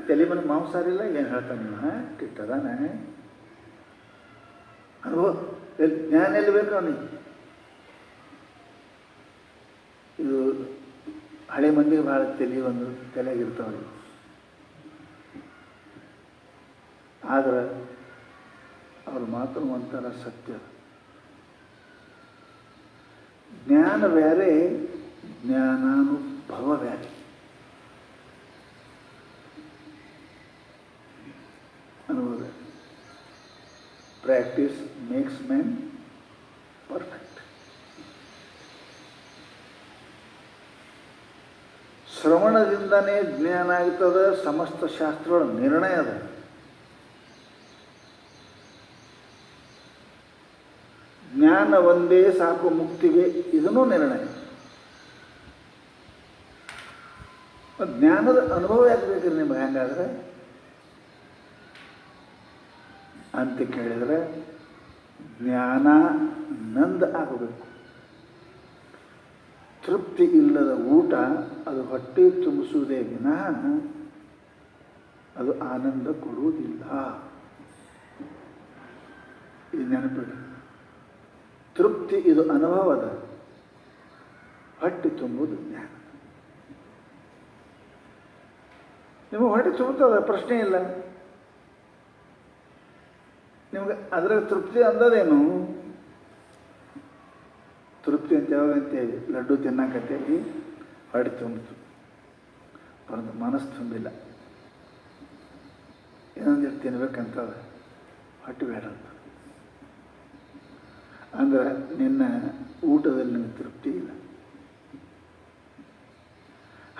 ತಲೆ ಮನೆ ಮಾಂಸಾರಿಲ್ಲ, ಏನು ಹೇಳ್ತಾನೆ ನೀವು ಕಿಟ್ಟದಾನೆ ಅನುಭವ ಜ್ಞಾನ ಎಲ್ಲಿ ಬೇಕು ಅವನಿಗೆ. ಇದು ಹಳೆ ಮಂದಿಗೆ ಭಾಳ ತಲೆಯಾಗಿರ್ತಾವ್ರಿ. ಆದ್ರೆ ಅವ್ರ ಮಾತು ಒಂಥರ ಸತ್ಯ. ಜ್ಞಾನ ಬೇರೆ, ಜ್ಞಾನಾನುಭವ ಬೇರೆ. ಅನುಭವ ಬೇರೆ. Practice makes man perfect. ಶ್ರವಣದಿಂದನೇ ಜ್ಞಾನ ಆಗ್ತದೆ. ಸಮಸ್ತ ಶಾಸ್ತ್ರಗಳ ನಿರ್ಣಯ ಅದ. ಜ್ಞಾನ ಒಂದೇ ಸಾಕು ಮುಕ್ತಿಗೆ, ಇದನ್ನೂ ನಿರ್ಣಯ. ಜ್ಞಾನದ ಅನುಭವ ಯಾಕೆ ಬೇಕ್ರಿ ನಿಮ್ಗೆ? ಹೆಂಗಾದ್ರೆ ಅಂತ ಕೇಳಿದರೆ ಜ್ಞಾನ ನಂದ ಆಗಬೇಕು. ತೃಪ್ತಿ ಇಲ್ಲದ ಊಟ ಅದು ಹೊಟ್ಟೆ ತುಂಬಿಸುವುದೇ ವಿನಃ ಅದು ಆನಂದ ಕೊಡುವುದಿಲ್ಲ. ಇದು ನೆನಪಿಡಿ. ತೃಪ್ತಿ ಇದು ಅನುಭವದ, ಹೊಟ್ಟೆ ತುಂಬುವುದು ಜ್ಞಾನ. ನಿಮಗೆ ಹೊಟ್ಟೆ ತುಂಬುತ್ತದೆ, ಪ್ರಶ್ನೆ ಇಲ್ಲ. ನಿಮ್ಗೆ ಅದರ ತೃಪ್ತಿ ಅಂದದೇನು? ತೃಪ್ತಿ ಅಂತ ಯಾವಾಗ ಅಂತೇಳಿ ಲಡ್ಡು ತಿನ್ನಕತ್ತೇವಿ, ಹೊಟ್ಟೆ ತುಂಬಿತು, ಬರೋದು ಮನಸ್ಸು ತುಂಬಿಲ್ಲ. ಏನಂದ್ರೆ ತಿನ್ಬೇಕಂತದ, ಹೊಟ್ಟೆ ಬೇಡ ಅಂತ. ಅಂದ್ರೆ ನಿನ್ನ ಊಟದಲ್ಲಿ ನಿಮಗೆ ತೃಪ್ತಿ ಇಲ್ಲ.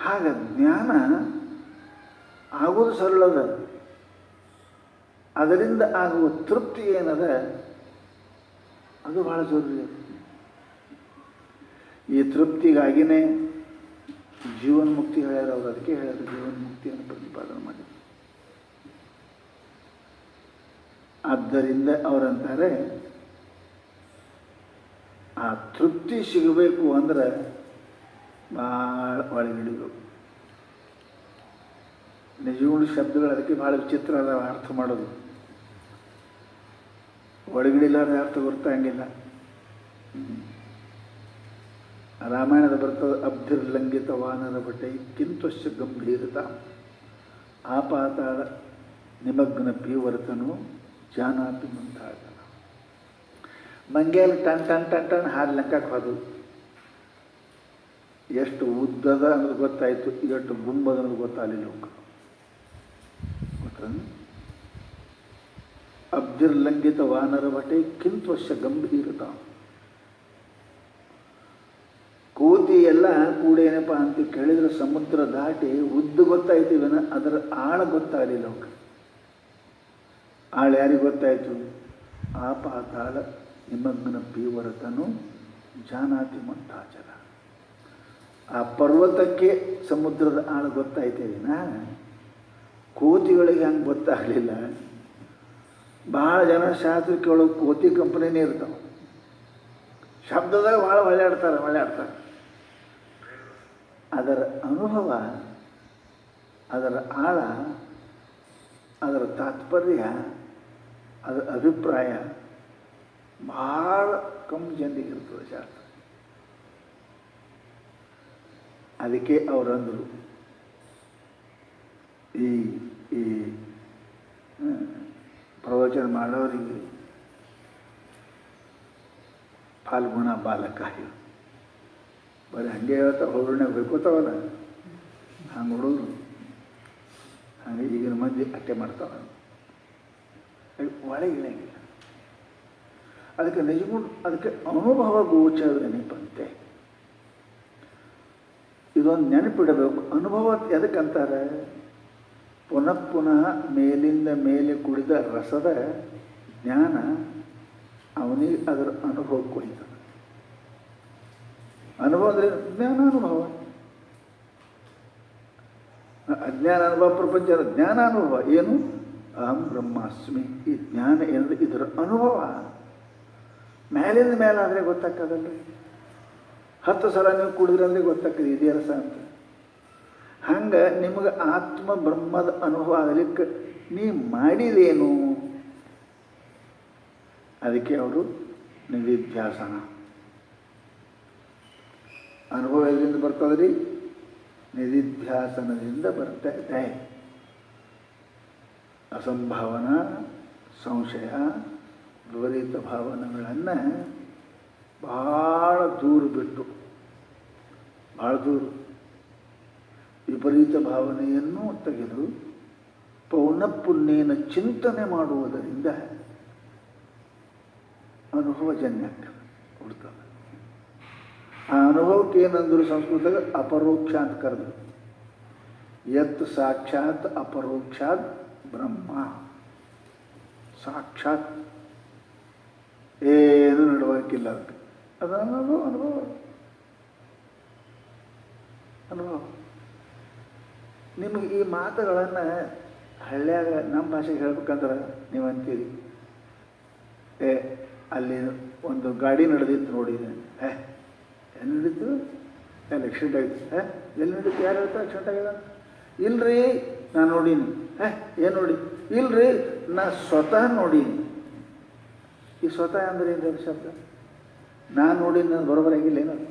ಹಾಗ ಜ್ಞಾನ ಆಗೋದು ಸರಳದ, ಅದರಿಂದ ಆಗುವ ತೃಪ್ತಿ ಏನದ ಅದು ಬಹಳ ಜರೂರಿ. ಈ ತೃಪ್ತಿಗಾಗಿನೇ ಜೀವನ್ ಮುಕ್ತಿ ಹೇಳ್ಯಾರ ಅವರು. ಅದಕ್ಕೆ ಹೇಳ್ಯಾರ ಜೀವನ್ ಮುಕ್ತಿಯನ್ನು ಪ್ರತಿಪಾದನೆ ಮಾಡಿ. ಆದ್ದರಿಂದ ಅವರಂತಾರೆ ಆ ತೃಪ್ತಿ ಸಿಗಬೇಕು ಅಂದ್ರೆ ಭಾಳ ಒಳಗಿಡಬೇಕು. ನಿಜಗುಣ ಶಬ್ದಗಳು ಅದಕ್ಕೆ ಭಾಳ ವಿಚಿತ್ರ ಅದ ಅರ್ಥ ಮಾಡೋದು. ಒಳಗಿಡಿಲಾರ ಅರ್ಥ ಗೊತ್ತಾಗಿಲ್ಲ. ರಾಮಾಯಣದ ಬರ್ತದೆ, ಅಬ್ಧಿರ್ಲಂಘಿತ ವಾನರ ಭಟೈ ಕಿಂತ್ವಶ್ಚ ಗಂಭೀರತ ಆಪಾತಾಳ ನಿಮಗ್ನ ಪೀವರ್ತನು ಜಾನಾಪಿ ಮುಂತಾದ. ಮಂಗ್ಯಾಲ ಟನ್ ಟನ್ ಟನ್ ಟನ್ ಹಾಲು ಲೆಕ್ಕಕ್ಕೆ ಹೋದು. ಎಷ್ಟು ಉದ್ದದ ಅನ್ನೋದು ಗೊತ್ತಾಯಿತು, ಎಷ್ಟು ಗುಂಬದ ಅನ್ನೋದು ಗೊತ್ತಾಗಲಿಲ್ಲ. ಗೊತ್ತ ಅಬ್ಧಿರ್ಲಂಘಿತ ವಾನರ ಭಟೈ ಕಿಂತ್ವಶ್ಚ ಗಂಭೀರತ. ಕೋತಿ ಎಲ್ಲ ಕೂಡೇನಪ್ಪ ಅಂತ ಕೇಳಿದ್ರೆ ಸಮುದ್ರ ದಾಟಿ ಉದ್ದು ಗೊತ್ತಾಯ್ತೀವನ ಅದರ ಆಳ ಗೊತ್ತಾಗಲಿಲ್ಲ ಅವಕ್ಕೆ. ಆಳ ಯಾರಿಗೆ ಗೊತ್ತಾಯಿತು? ಆ ಪಾತಾಳ ನಿಮಗ್ನ ಪೀವರತನು ಜಾನಾತಿ ಮಂತಾಚಲ. ಆ ಪರ್ವತಕ್ಕೆ ಸಮುದ್ರದ ಆಳ ಗೊತ್ತಾಯ್ತೇವಿನ ಕೋತಿಗಳಿಗೆ ಹಂಗೆ ಗೊತ್ತಾಗಲಿಲ್ಲ. ಭಾಳ ಜನ ಶಾಸ್ತ್ರಕ್ಕೆ ಒಳಗೆ ಕೋತಿ ಕಂಪನಿನೇ ಇರ್ತಾವೆ. ಶಬ್ದದಾಗ ಭಾಳ ಹೊಳ್ಯಾಡ್ತಾರೆ. ಅದರ ಅನುಭವ, ಅದರ ಆಳ, ಅದರ ತಾತ್ಪರ್ಯ, ಅದರ ಅಭಿಪ್ರಾಯ ಭಾಳ ಕಮ್ಮಿ ಜನರಿಗೆ ಇರ್ತದೆ ಶಾಸ್ತ್ರ. ಅದಕ್ಕೆ ಅವರಂದರು ಈ ಈ ಪ್ರವಚನ ಮಾಡೋರಿಗೆ ಫಾಲ್ಗುಣ ಬಾಲಕ ಬರೀ ಹಂಗೆ ಹೇಳ್ತಾ ಹೊರಗಡೆ ಬೇಕೋತಾವಲ್ಲ ಹಂಗೆ ಹುಡುಗರು ಹಾಗೆ ಈಗಿನ ಮಂದಿ ಅಟ್ಟೆ ಮಾಡ್ತಾವ, ಒಳಗೆ ಇಳಂಗಿಲ್ಲ. ಅದಕ್ಕೆ ಅದಕ್ಕೆ ಅನುಭವ ಗೋಚರ ನೆನಪಂತೆ. ಇದೊಂದು ನೆನಪಿಡಬೇಕು. ಅನುಭವ ಎದಕ್ಕಂತಾರೆ? ಪುನಃ ಪುನಃ ಮೇಲಿಂದ ಮೇಲೆ ಕುಡಿದ ರಸದ ಜ್ಞಾನ ಅವನಿಗೆ ಅದರ ಅನುಭವ ಕೊಯ್ತದೆ. ಅನುಭವ ಅಂದರೆ ಜ್ಞಾನಾನುಭವ. ಅಜ್ಞಾನ ಅನುಭವ ಪ್ರಪಂಚದ ಜ್ಞಾನಾನುಭವ ಏನು? ಅಹಂ ಬ್ರಹ್ಮಾಸ್ಮಿ. ಈ ಜ್ಞಾನ ಏನಂದ್ರೆ ಇದರ ಅನುಭವ. ಮೇಲಿಂದ ಮೇಲಾದರೆ ಗೊತ್ತಾಗ್ತದಲ್ರಿ. 10 ಸಲ ನೀವು ಕುಡಿದ್ರೆ ಅಂದರೆ ಗೊತ್ತಾಗ್ತದೆ ಇದೇ ರಸ ಅಂತ. ಹಂಗೆ ನಿಮಗೆ ಆತ್ಮ ಬ್ರಹ್ಮದ ಅನುಭವ ಆಗಲಿಕ್ಕೆ ನೀ ಮಾಡಿದೇನು? ಅದಕ್ಕೆ ಅವರು ನಿಧಿಧ್ಯಾಸನ. ಅನುಭವ ಎದರಿಂದ ಬರ್ತದ್ರಿ? ನಿಧಿಧ್ಯಾಸನದಿಂದ ಬರ್ತಾ ಇದೆ. ಅಸಂಭಾವನ, ಸಂಶಯ, ವಿಪರೀತ ಭಾವನೆಗಳನ್ನು ಭಾಳ ದೂರ ಬಿಟ್ಟು, ಭಾಳ ದೂರ ವಿಪರೀತ ಭಾವನೆಯನ್ನು ತೆಗೆದು ಪೌನಃಪುಣ್ಯನ ಚಿಂತನೆ ಮಾಡುವುದರಿಂದ ಅನುಭವಜನ್ಯ ಕೊಡ್ತದೆ. ಆ ಅನುಭವಕ್ಕೆ ಏನಂದ್ರು ಸಂಸ್ಕೃತದಾಗ ಅಪರೋಕ್ಷ ಅಂತ ಕರೆದ್ರು. ಯತ್ ಸಾಕ್ಷಾತ್ ಅಪರೋಕ್ಷಾತ್ ಬ್ರಹ್ಮ. ಸಾಕ್ಷಾತ್ ಏನು ನಡವಕ್ಕಿಲ್ಲ ಅದಕ್ಕೆ. ಅದು ಅನ್ನೋದು ಅನುಭವ. ಅನುಭವ. ನಿಮಗೆ ಈ ಮಾತುಗಳನ್ನು ಹಳ್ಳ್ಯಾಗ ನಮ್ಮ ಭಾಷೆಗೆ ಹೇಳ್ಬೇಕಂದ್ರೆ ನೀವು ಅಂತೀರಿ, ಅಲ್ಲಿ ಒಂದು ಗಾಡಿ ನಡೆದಿತ್ತು ನೋಡಿದೆ. ಎಲ್ಲಿ ನಡೀತು? ಎಲ್ಲಿ ಆಕ್ಸಿಡೆಂಟ್ ಆಗಿತ್ತು? ಎಲ್ಲಿ ನಡೀತು? ಯಾರು ಹೇಳ್ತಾರೆ ಆಕ್ಸಿಡೆಂಟ್ ಆಗ್ಯದ? ಇಲ್ರಿ ನಾನು ನೋಡೀನಿ. ಏನು ನೋಡಿ? ಇಲ್ರಿ ನಾ ಸ್ವತಃ ನೋಡೀನಿ. ಈ ಸ್ವತಃ ಅಂದ್ರೆ ಏನು ಶಬ್ದ? ನಾನು ನೋಡಿ ನಾನು ಬರೋಬರಾಗಿಲ್ಲ ಏನದು?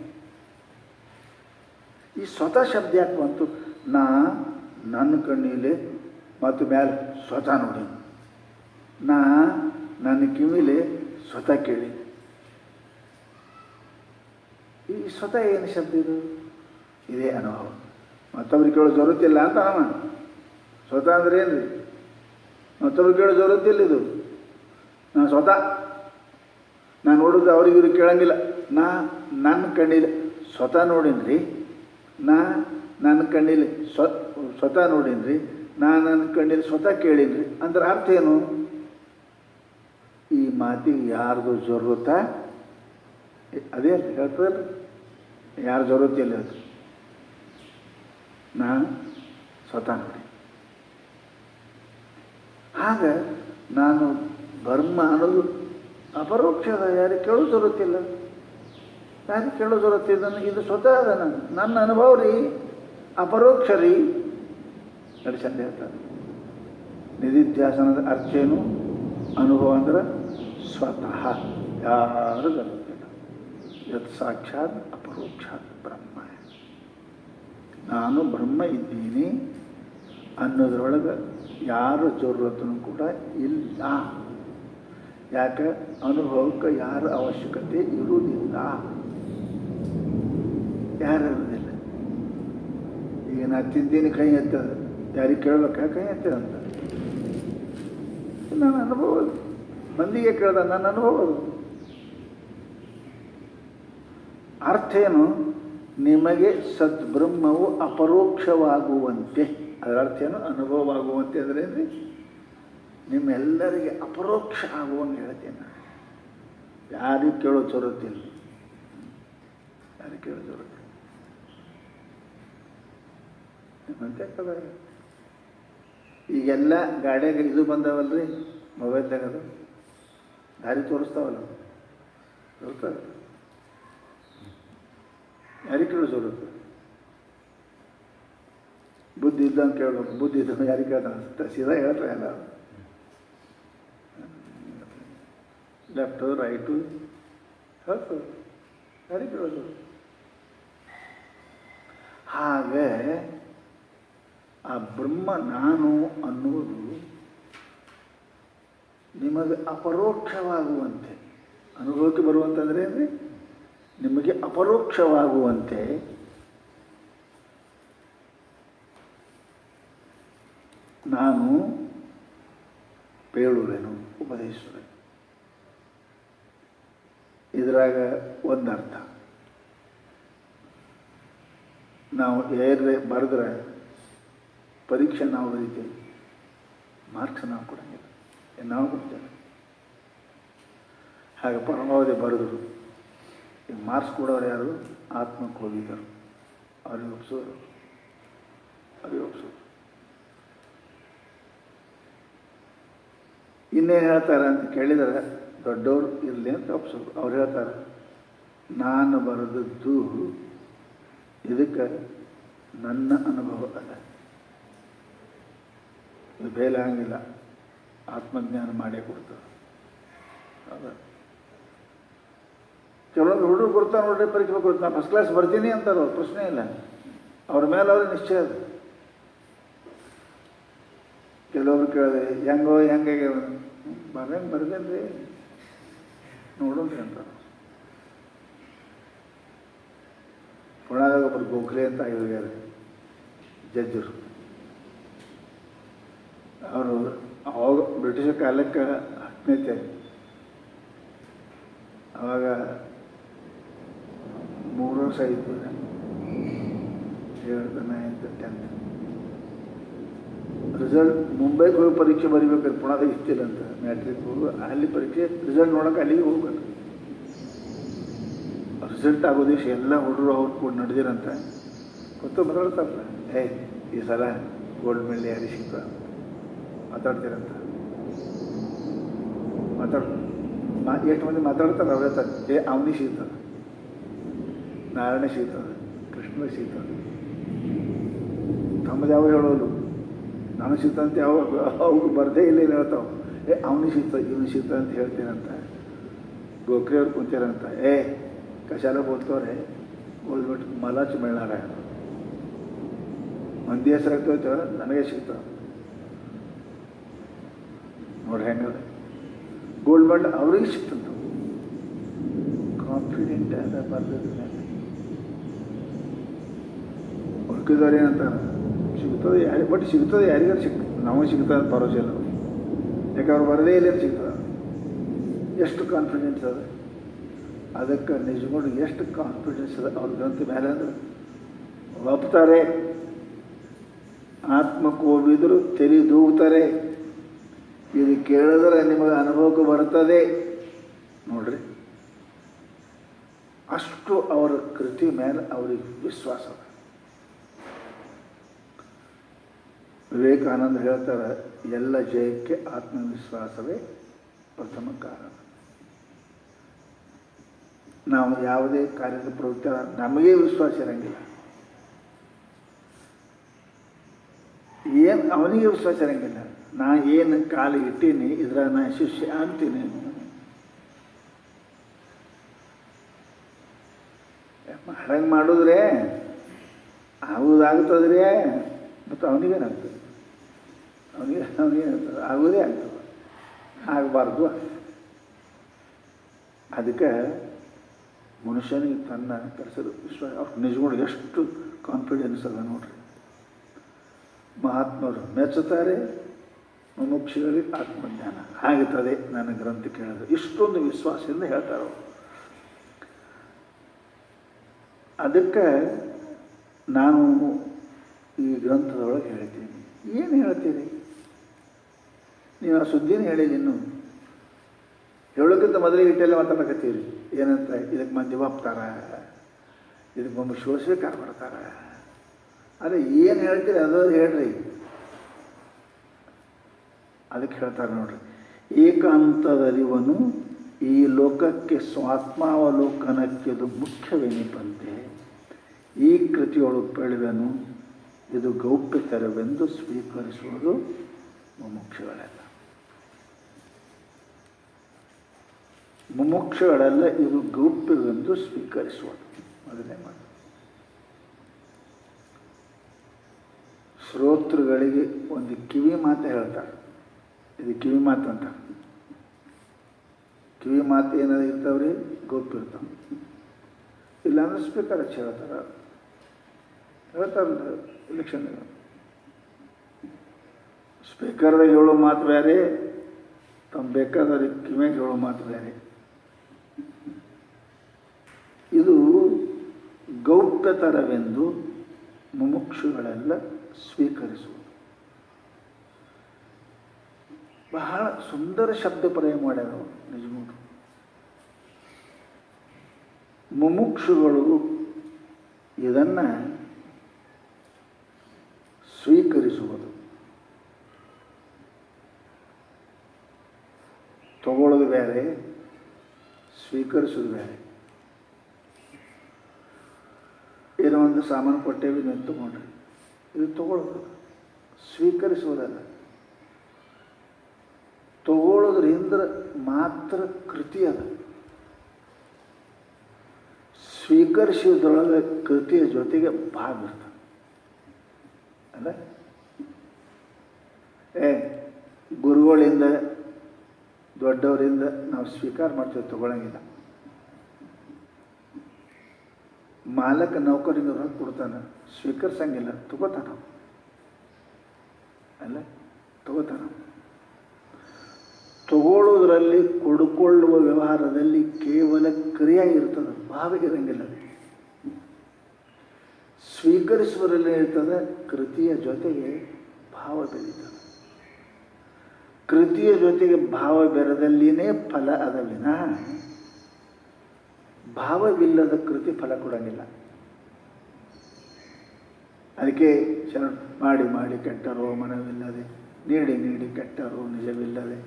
ಈ ಸ್ವತಃ ಶಬ್ದ ಯಾಕೆ ಬಂತು? ನನ್ನ ಕಣ್ಣಿಲೆ ಮತ್ತು ಮೇಲೆ ಸ್ವತಃ ನೋಡಿ, ನನ್ನ ಕಿವಿಲೆ ಸ್ವತಃ ಕೇಳಿ. ಈ ಸ್ವತಃ ಏನು ಶಬ್ದ ಇದು? ಇದೇ ಅನುಭವ. ಮತ್ತೊಬ್ರಿಗೆ ಕೇಳೋ ಜರುತ್ತಿಲ್ಲ ಅಂತ ಅವ. ಸ್ವತಃ ಅಂದ್ರೆ ಏನು ರೀ? ಮತ್ತೊಬ್ರಿಗೆ ಕೇಳೋ ಜರುತ್ತಿಲ್ಲ ಇದು. ನಾನು ಸ್ವತಃ ನಾನು ನೋಡಿದ್ರೆ ಅವ್ರಿಗೆ ಇವ್ರಿಗೆ ಕೇಳಂಗಿಲ್ಲ. ನನ್ನ ಕಣ್ಣಿಲೆ ಸ್ವತಃ ನೋಡೀನಿ. ನನ್ನ ಕಣ್ಣಿಲಿ ಸ್ವತಃ ನೋಡೀನಿ. ನನ್ನ ಕಣ್ಣಿಲಿ ಸ್ವತಃ ಕೇಳೀನಿ. ಅಂದ್ರೆ ಅರ್ಥ ಏನು? ಈ ಮಾತಿಗೆ ಯಾರ್ದು ಜರುತ್ತ? ಅದೇ ಹೇಳ್ತದಲ್ಲ, ಯಾರು ಜರುತ್ತಿಲ್ಲ ಅದು. ನಾನು ಸ್ವತಃ ನೋಡಿ. ಆಗ ನಾನು ಬ್ರಹ್ಮ ಅನ್ನೋದು ಅಪರೋಕ್ಷದ. ಯಾರಿಗೆ ಕೇಳೋ ಜರುತ್ತಿಲ್ಲ, ಯಾರಿಗೆ ಕೇಳೋ ಜರುತ್ತಿಲ್ಲ. ಇದು ಸ್ವತಃ ಅದ. ನನ್ನ ಅನುಭವ ರೀ, ಅಪರೋಕ್ಷ ರೀ. ನಡಿಸಂದ ಹೇಳ್ತಾರೆ. ನಿಧಿಧ್ಯಾಸನದ ಅರ್ಥ ಏನು? ಅನುಭವ ಅಂದ್ರೆ ಸ್ವತಃ, ಯಾರು ಜರುತ್ತಿಲ್ಲ. ಯತ್ ಸಾಕ್ಷಾತ್ ಅಪರೋಕ್ಷಾತ್ ಬ್ರಹ್ಮ. ನಾನು ಬ್ರಹ್ಮ ಇದ್ದೀನಿ ಅನ್ನೋದ್ರೊಳಗೆ ಯಾರ ಜರುರತನೂ ಕೂಡ ಇಲ್ಲ. ಯಾಕೆ? ಅನುಭವಕ್ಕೆ ಯಾರ ಅವಶ್ಯಕತೆ ಇರುವುದಿಲ್ಲ, ಯಾರಿರೋದಿಲ್ಲ. ಈಗ ನಾ ತಿಂತೀನಿ ಕೈ ಎತ್ತದ, ಯಾರಿಗೆ ಕೇಳಬೇಕಾ ಕೈ ಎತ್ತದ ಅಂತ? ನನ್ನ ಅನುಭವ. ಮಂದಿಗೆ ಕೇಳ್ದ ನನ್ನ ಅನುಭವ. ಅರ್ಥ ಏನು? ನಿಮಗೆ ಸದ್ಬ್ರಹ್ಮವು ಅಪರೋಕ್ಷವಾಗುವಂತೆ. ಅದರ ಅರ್ಥ ಏನು? ಅನುಭವವಾಗುವಂತೆ ಅಂದರೆ ಅಂದರೆ ನಿಮ್ಮೆಲ್ಲರಿಗೆ ಅಪರೋಕ್ಷ ಆಗುವಂಗೆ ಹೇಳ್ತೇನೆ ನಾನು. ಯಾರಿಗೂ ಕೇಳೋ ಜರುತ್ತಿಲ್ಲ, ಯಾರಿಗೆ ಕೇಳೋ ಜರುತ್ತಿಲ್ಲ. ನಿಮ್ಮಂತೆ ಕದ ಈಗೆಲ್ಲ ಗಾಡಿಯಾಗ ಇದು ಬಂದಾವಲ್ರಿ, ಮೊಬೈಲ್ದಾಗ ಅದು ದಾರಿ ತೋರಿಸ್ತಾವಲ್ಲ, ತೋರಿಸ್ತಾರೆ. ಯಾರಿಗೆ ಕೇಳೋ ಜರುತ್ತ? ಬುದ್ಧಿ ಇದ್ದಂಗೆ ಕೇಳಬೇಕು. ಬುದ್ಧಿ ಇದ್ದಂಗೆ ಯಾರಿಗೆ ಕೇಳ್ತಾನೆ? ಸೀದಾ ಹೇಳ್ತಾರೆ ಎಲ್ಲ. ಲೆಫ್ಟು ರೈಟು ಹೇಳ್ತದೆ, ಯಾರಿಗೆ ಕೇಳೋದು? ಹಾಗೆ ಆ ಬ್ರಹ್ಮ ನಾನು ಅನ್ನುವುದು ನಿಮಗೆ ಅಪರೋಕ್ಷವಾಗುವಂತೆ, ಅನುಭವಕ್ಕೆ ಬರುವಂತಂದರೆ ಅಂದರೆ ನಿಮಗೆ ಅಪರೋಕ್ಷವಾಗುವಂತೆ ನಾನು ಹೇಳುವೆನು, ಉಪದೇಶಿಸುವೆ. ಇದರಾಗ ಒಂದರ್ಥ, ನಾವು ಏರ್ರೆ ಬರೆದ್ರೆ ಪರೀಕ್ಷೆ ನಾವು ಬರೀತೇವೆ, ಮಾರ್ಕ್ಸ್ ನಾವು ಕೊಡಂಗಿಲ್ಲ, ನಾವು ಕೊಡ್ತೇವೆ. ಹಾಗೆ ಪರಮಾವಧಿ ಬರೆದರು, ಈಗ ಮಾರ್ಕ್ಸ್ ಕೊಡೋರು ಯಾರು? ಆತ್ಮಕ್ಕೆ ಹೋಗಿದ್ದರು, ಅವ್ರಿಗೆ ಒಪ್ಸೋರು, ಅವ್ರಿಗೆ ಒಪ್ಸೋರು. ಇನ್ನೇನು ಹೇಳ್ತಾರೆ ಅಂತ ಕೇಳಿದರೆ ದೊಡ್ಡವರು ಇರಲಿ ಅಂತ ಒಪ್ಸೋರು. ಅವ್ರು ಹೇಳ್ತಾರೆ, ನಾನು ಬರೆದದ್ದು ಇದಕ್ಕೆ ನನ್ನ ಅನುಭವ ಅದ, ಇದು ಬೇಲೆ ಹಂಗಿಲ್ಲ, ಆತ್ಮಜ್ಞಾನ ಮಾಡೇ ಕೊಡ್ತಾರೆ. ಹೌದಾ? ಕೆಲವೊಂದು ಹುಡುಗರು ಕೊಡ್ತಾರೆ ನೋಡ್ರಿ, ಪರೀಕ್ಷೆ ಕೊಡ್ತಾರೆ, ನಾನು ಫಸ್ಟ್ ಕ್ಲಾಸ್ ಬರ್ತೀನಿ ಅಂತಾರೆ ಅವ್ರು, ಪ್ರಶ್ನೆ ಇಲ್ಲ, ಅವ್ರ ಮೇಲೆ ಅವ್ರ ನಿಶ್ಚಯ ಅದು. ಕೆಲವೊಬ್ರು ಕೇಳಿದೆ ಹೆಂಗೋ ಹೆಂಗೆ ಬರಂಗೆ ಬರ್ದೇನ್ರಿ ನೋಡೋಣ್ರಿ ಅಂತಾರೆ. ಪುಣಾದಾಗ ಒಬ್ಬರು ಗೋಖಲೆ ಅಂತ ಹೋಗ್ಯಾರ ಜಡ್ಜರು. ಅವರು ಅವಾಗ ಬ್ರಿಟಿಷ್ ಕಾಲಕ್ಕೆ 10ನೇ, ಅವಾಗ 3 ವರ್ಷ ಆಯಿತು, 7th, 9th, 10th. ರಿಸಲ್ಟ್ ಮುಂಬೈಗೆ ಹೋಗಿ ಪರೀಕ್ಷೆ ಬರೀಬೇಕಾದ್ರೆ ಪುಣಾದಾಗ ಇಷ್ಟಿಲ್ಲ ಅಂತ, ಮ್ಯಾಟ್ರಿಕ್ ಹೋಗಿ ಅಲ್ಲಿ ಪರೀಕ್ಷೆ ರಿಸಲ್ಟ್ ನೋಡೋಕೆ ಅಲ್ಲಿಗೆ ಹೋಗ್ಬೇಕು. ರಿಸಲ್ಟ್ ಆಗೋ ದಿವಸ ಎಲ್ಲ ಹುಡುಗರು ಅವ್ರು ಕೂಡ ನಡೆದಿರಂತ ಗೊತ್ತು, ಮಾತಾಡ್ತಾರಲ್ಲ, ಈ ಸಲ ಗೋಲ್ಡ್ ಮೆಡಲ್ ಯಾರಿಗೆ ಸಿಕ್ಕ ಮಾತಾಡ್ತೀರಂತ. ಎಷ್ಟು ಮಂದಿ ಮಾತಾಡ್ತಾರೆ ಅವ್ರ ಹತ್ರ, ಅವನಿಗೆ ಸಿಗ್ತದೆ, ನಾರಾಯಣ ಸಿಗ್ತದೆ, ಕೃಷ್ಣ ಸಿಗ್ತದೆ, ತಮ್ಮದು ಯಾವ ಹೇಳೋದು, ನಾನು ಸಿಗ್ತಂತೆ ಯಾವ ಅವ್ರು ಬರ್ದೇ ಇಲ್ಲ ಏನು ಹೇಳ್ತಾವೆ, ಅವನಿಗೆ ಸಿಗ್ತದೆ, ಇವನು ಸಿಗ್ತದೆ ಅಂತ ಹೇಳ್ತೀನಂತ. ಗೋಖಲೆ ಅವ್ರು ಕುಂತೀರಂತ, ಕಶಾಲ ಬೋಲ್ತವ್ರೆ ಗೋಲ್ಬಿಟ್ಟು ಮಲಾಚ್ ಮೇಳಾರ ಮಂದಿ ಹೆಸರಾಗ್ತೈತೆ, ನನಗೆ ಸಿಗ್ತಾವ ನೋಡ್ರಿ ಹೆಂಗದ. ಗೋಲ್ಡ್ ಮೆಡಲ್ ಅವ್ರಿಗೆ ಸಿಕ್ತಂತ, ಕಾನ್ಫಿಡೆಂಟ್ ಅದ ಬರ್ದದ ಮೇಲೆ. ಹುಡುಕಿದವ್ರು ಏನಂತಾರೆ, ಸಿಗ್ತದೆ ಯಾರಿಗೆ, ಬಟ್ ಸಿಗ್ತದೆ ಯಾರಿಗಾರು ಸಿಗ್ತದೆ, ನಮಗೆ ಸಿಗ್ತದೆ ಅಂತ ಭರೋಸೆ ಇಲ್ಲ. ಯಾಕೆ ಅವ್ರು ಬರದೇ ಇಲ್ಲ ಸಿಗ್ತದೆ. ಎಷ್ಟು ಕಾನ್ಫಿಡೆನ್ಸ್ ಅದ, ಅದಕ್ಕೆ ನಿಜಗಳು ಎಷ್ಟು ಕಾನ್ಫಿಡೆನ್ಸ್ ಅದ ಅವ್ರ ಗ್ರಂಥ ಮೇಲೆ ಅಂದ್ರೆ ಒಪ್ತಾರೆ. ಆತ್ಮಕ್ಕೆ ಹೋಗಿದ್ರು ತಲೆ ದೂಗ್ತಾರೆ, ಇದು ಕೇಳಿದ್ರೆ ನಿಮಗೆ ಅನುಭವಕ್ಕೆ ಬರ್ತದೆ ನೋಡ್ರಿ. ಅಷ್ಟು ಅವರ ಕೃತಿ ಮೇಲೆ ಅವ್ರಿಗೆ ವಿಶ್ವಾಸ. ವಿವೇಕಾನಂದ ಹೇಳ್ತಾರೆ, ಎಲ್ಲ ಜಯಕ್ಕೆ ಆತ್ಮವಿಶ್ವಾಸವೇ ಪ್ರಥಮ ಕಾರಣ. ನಾವು ಯಾವುದೇ ಕಾರ್ಯದ ಪ್ರವೃತ್ತಿ ನಮಗೆ ವಿಶ್ವಾಸ ಇರಂಗಿಲ್ಲ, ಏನು ಅವನಿಗೆ ವಿಶ್ವಾಸ ಇರಂಗಿಲ್ಲ. ನಾ ಏನು ಕಾಲು ಇಟ್ಟೀನಿ ಇದ್ರ ನಾ ಶಿಷ್ಯ ಅಂತೀನಿ, ಮಾಡಂಗೆ ಮಾಡಿದ್ರೆ ಆಗುದಾಗ್ತದ್ರಿ, ಮತ್ತು ಅವನಿಗೇನಾಗ್ತದೆ, ಅವನಿಗೇನಾಗ್ತದೆ, ಆಗೋದೇ ಆಗ್ತದೆ, ಆಗಬಾರ್ದು. ಅದಕ್ಕೆ ಮನುಷ್ಯನಿಗೆ ತನ್ನ ಕೆಲಸದ ವಿಶ್ವಾಸ, ಅವ್ರ ನಿಜಗಳು ಎಷ್ಟು ಕಾನ್ಫಿಡೆನ್ಸ್ ಅದ ನೋಡ್ರಿ. ಮಹಾತ್ಮರು ಮೆಚ್ಚುತ್ತಾರೆ, ಮುಮುಕ್ಷುಗಳಿಗೆ ಆತ್ಮಜ್ಞಾನ ಆಗುತ್ತದೆ ನನ್ನ ಗ್ರಂಥ ಕೇಳಿದ್ರೆ. ಇಷ್ಟೊಂದು ವಿಶ್ವಾಸದಿಂದ ಹೇಳ್ತಾರೆ ಅವರು. ಅದಕ್ಕೆ ನಾನು ಈ ಗ್ರಂಥದೊಳಗೆ ಹೇಳ್ತೀನಿ. ಏನು ಹೇಳ್ತೀರಿ ನೀವು? ಆ ಸುದ್ದಿನ ಹೇಳಿಲ್ಲ ಇನ್ನೂ. ಹೇಳೋಕ್ಕಿಂತ ಮೊದಲಿಗೆ ಇಟ್ಟೆಲ್ಲ ಮಾತಾಡಕತ್ತೀರಿ. ಏನಂತ? ಇದಕ್ಕೆ ಮಂದಿ ಒಪ್ತಾರ, ಇದಕ್ಕೆ ಒಮ್ಮೆ ಶೋಷಿಕಾರ ಬರ್ತಾರ. ಅದೇ ಏನು ಹೇಳ್ತೀರಿ ಅದು ಹೇಳ್ರಿ. ಅದಕ್ಕೆ ಹೇಳ್ತಾರೆ ನೋಡ್ರಿ, ಏಕಾಂತದರಿವನು ಈ ಲೋಕಕ್ಕೆ ಸ್ವಾತ್ಮಾವಲೋಕನಕ್ಕಿದು ಮುಖ್ಯವೆನಿಪಂತೆ ಈ ಕೃತಿಯೊಳು ಪೇಳುವೆನು ಇದು ಗೌಪ್ಯತರವೆಂದು ಸ್ವೀಕರಿಸುವುದು ಮುಮುಕ್ಷುಗಳೆಲ್ಲ. ಮುಮುಕ್ಷುಗಳೆಲ್ಲ ಇದು ಗೌಪ್ಯವೆಂದು ಸ್ವೀಕರಿಸುವುದು ಮೊದಲನೇ ಮಾತು. ಶ್ರೋತೃಗಳಿಗೆ ಒಂದು ಕಿವಿ ಮಾತು ಹೇಳ್ತಾರೆ. ಇದು ಕಿವಿ ಮಾತು ಅಂತ. ಕಿವಿ ಮಾತು ಏನಾದ್ರು ಇರ್ತಾವ್ರಿ, ಗೌಪ್ಯ ಇರ್ತಾವೆ. ಇಲ್ಲಾಂದ್ರೆ ಸ್ಪೀಕರ್ ಹಚ್ಚಿ ಹೇಳ್ತಾರಲ್ಲ ಎಲೆಕ್ಷನ್. ಸ್ಪೀಕರ್ದಾಗ ಹೇಳೋ ಮಾತು ಬೇರೆ, ತಮ್ಮ ಬೇಕಾದವ್ರಿಗೆ ಕಿವಿಯಾಗ ಹೇಳೋ ಮಾತು ಬೇರೆ. ಇದು ಗೌಪ್ಯತರವೆಂದು ಮುಮುಕ್ಷುಗಳೆಲ್ಲ ಸ್ವೀಕರಿಸುವುದು. ಬಹಳ ಸುಂದರ ಶಬ್ದ ಪ್ರಯೋಗ ಮಾಡ್ಯಾರ ನಿಜಮೂರು. ಮುಮುಕ್ಷುಗಳು ಇದನ್ನು ಸ್ವೀಕರಿಸುವುದು. ತಗೊಳ್ಳೋದು ಬೇರೆ, ಸ್ವೀಕರಿಸೋದು ಬೇರೆ. ಏನೋ ಒಂದು ಸಾಮಾನು ಕೊಟ್ಟೇವಿ, ನೀವು ತಗೊಂಡ್ರಿ. ಇದು ತಗೊಳ್ಳೋದು, ಸ್ವೀಕರಿಸುವುದಲ್ಲ. ತಗೊಳ್ಳೋದ್ರಿಂದ ಮಾತ್ರ ಕೃತಿ ಅದ. ಸ್ವೀಕರಿಸೋದ್ರೊಳಗೆ ಕೃತಿಯ ಜೊತೆಗೆ ಭಾಗ ಇರ್ತದೆ ಅಲ್ಲ. ಗುರುಗಳಿಂದ ದೊಡ್ಡವರಿಂದ ನಾವು ಸ್ವೀಕಾರ ಮಾಡ್ತೇವೆ, ತಗೊಳ್ಳಂಗಿಲ್ಲ. ಮಾಲಕ ನೌಕರಿಗೆ ಹೊರಗೆ ಕೊಡ್ತಾನೆ, ಸ್ವೀಕರಿಸಂಗಿಲ್ಲ, ತಗೋತಾನ ಅಲ್ಲ. ತಗೋತಾನ. ತಗೊಳ್ಳೋದ್ರಲ್ಲಿ ಕೊಡುಕೊಳ್ಳುವ ವ್ಯವಹಾರದಲ್ಲಿ ಕೇವಲ ಕ್ರಿಯೆ ಇರ್ತದೆ, ಭಾವ ಇರಂಗಿಲ್ಲ. ಸ್ವೀಕರಿಸುವರಲ್ಲಿ ಇರ್ತದೆ, ಕೃತಿಯ ಜೊತೆಗೆ ಭಾವ ಬೆಳೀತದೆ. ಕೃತಿಯ ಜೊತೆಗೆ ಭಾವ ಬೆರೆದಲ್ಲಿನೇ ಫಲ ಅದ ವಿನಃ ಭಾವವಿಲ್ಲದ ಕೃತಿ ಫಲ ಕೊಡಂಗಿಲ್ಲ. ಅದಕ್ಕೆ ಶರಣ ಮಾಡಿ ಮಾಡಿ ಕೆಟ್ಟರೋ ಮನವಿಲ್ಲದೆ, ನೀಡಿ ನೀಡಿ ಕೆಟ್ಟರೋ ನಿಜವಿಲ್ಲದೆ.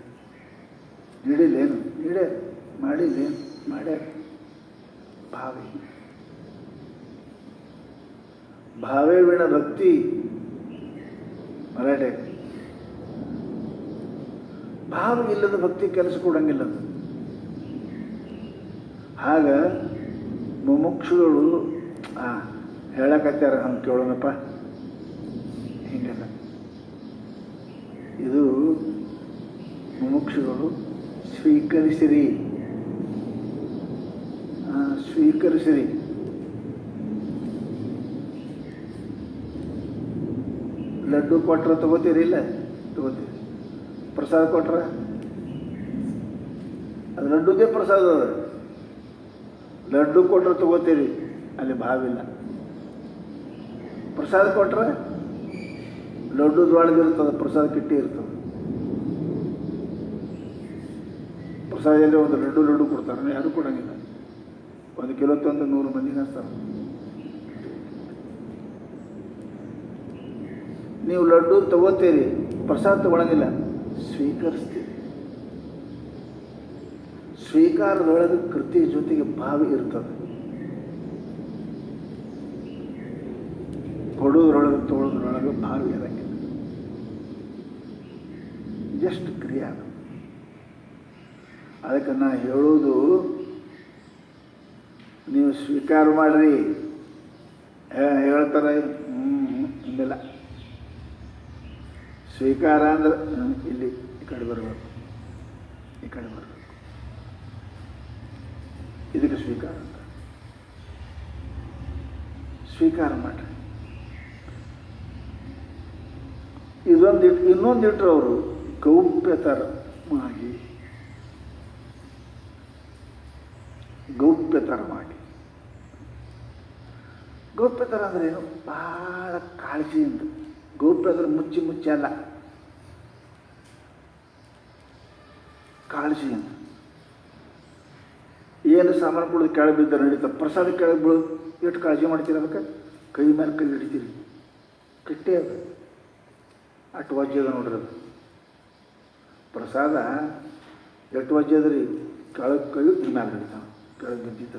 ನೀಡಿಲ್ಲೇನು? ನೀಡೇ. ಮಾಡಿಲ್ಲೇನು? ಮಾಡ್ಯಾರ. ಭಾವೇ ಭಾವೇ ವೀಣ ಭಕ್ತಿ ಮರಾಠೆ. ಭಾವವಿಲ್ಲದ ಭಕ್ತಿ ಕೆಲಸ ಕೊಡಂಗಿಲ್ಲ. ಆಗ ಮುಮುಕ್ಷುಗಳು ಹೇಳಕತ್ಯಾರ, ಹಂಗೆ ಕೇಳೋಣಪ್ಪ, ಹಿಂಗೆಲ್ಲ. ಇದು ಮುಮುಕ್ಷುಗಳು ಸ್ವೀಕರಿಸಿರಿ, ಸ್ವೀಕರಿಸಿರಿ. ಲಡ್ಡು ಕೊಟ್ರ ತಗೋತೀರಿ? ಇಲ್ಲ, ತಗೋತೀರಿ. ಪ್ರಸಾದ ಕೊಟ್ರ ಅದು ಲಡ್ಡುದೇ ಪ್ರಸಾದ ಅದ. ಲಡ್ಡು ಕೊಟ್ರೆ ತಗೋತೀರಿ, ಅಲ್ಲಿ ಭಾವಿಲ್ಲ. ಪ್ರಸಾದ ಕೊಟ್ರೆ ಲಡ್ಡುದೊಳಗಿರ್ತದೆ, ಪ್ರಸಾದ ಕಿಟ್ಟಿ ಇರ್ತದೆ. ಪ್ರಸಾದದಲ್ಲಿ ಒಂದು ಲಡ್ಡು ಕೊಡ್ತಾರೆ, ಯಾರು ಕೊಡಂಗಿಲ್ಲ. 1 ಕಿಲೋ ತಂದು 100 ಮಂದಿಗೆ ಹಚ್ತಾರೆ. ನೀವು ಲಡ್ಡು ತಗೋತೀರಿ, ಪ್ರಸಾದ ತಗೊಳಂಗಿಲ್ಲ, ಸ್ವೀಕರಿಸ್ತೀರಿ. ಸ್ವೀಕಾರದೊಳಗೆ ಕೃತಿ ಜೊತೆಗೆ ಭಾವ ಇರ್ತದೆ. ಕೊಡೋದ್ರೊಳಗೆ ತೊಗೊಳೋದ್ರೊಳಗೆ ಭಾವ ಇರಂಗಿಲ್ಲ, ಜಸ್ಟ್ ಕ್ರಿಯೆ. ಅದಕ್ಕೆ ನಾ ಹೇಳೋದು, ನೀವು ಸ್ವೀಕಾರ ಮಾಡ್ರಿ ಹೇಳ್ತಾರೆ. ಹಿಂಗೆಲ್ಲ ಸ್ವೀಕಾರ ಅಂದ್ರೆ ಇಲ್ಲಿ ಈ ಕಡೆ ಬರಬೇಕು, ಈ ಕಡೆ ಬರಬೇಕು. ಇದಕ್ಕೆ ಸ್ವೀಕಾರ ಅಂತ. ಸ್ವೀಕಾರ ಮಾಡ್ರಿ. ಇನ್ನೊಂದಿಟ್ರು ಅವರು ಗೌಪ್ಯತರವಾಗಿ ಗೌಪ್ಯತರ ಅಂದ್ರೆ ಏನು? ಭಾಳ ಕಾಳಜಿಯಿಂದ. ಗೌಪ್ಯ ಅಂದ್ರೆ ಮುಚ್ಚಿ ಮುಚ್ಚಿ ಅಲ್ಲ, ಕಾಳಜಿಯಿಂದ. ಏನು ಸಾಮಾನು ಕೊಡೋದು ಕೆಳಗೆ ಬಿದ್ದರೆ ನಡೀತಾರೆ, ಪ್ರಸಾದ ಕೆಳಗೆ ಬೀಳೋದು ಎಷ್ಟು ಕಾಳಜಿ ಮಾಡ್ತೀರಿ ಅದಕ್ಕೆ? ಕೈ ಮೇಲೆ ಕೈ ಹಿಡಿತೀರಿ, ಕೆಟ್ಟೆ ಅದು ಅಷ್ಟು ವಜ್ಜೆ ಅದ ನೋಡ್ರಿ. ಅದು ಪ್ರಸಾದ ಎಷ್ಟು ವಜ್ಜೆ ಅದ ರೀ, ಕೆಳಗೆ ಕೈ ಮ್ಯಾಲೆ ಹಿಡಿತಾನೆ, ಕೆಳಗೆ ಬಿದ್ದಿದ್ದ.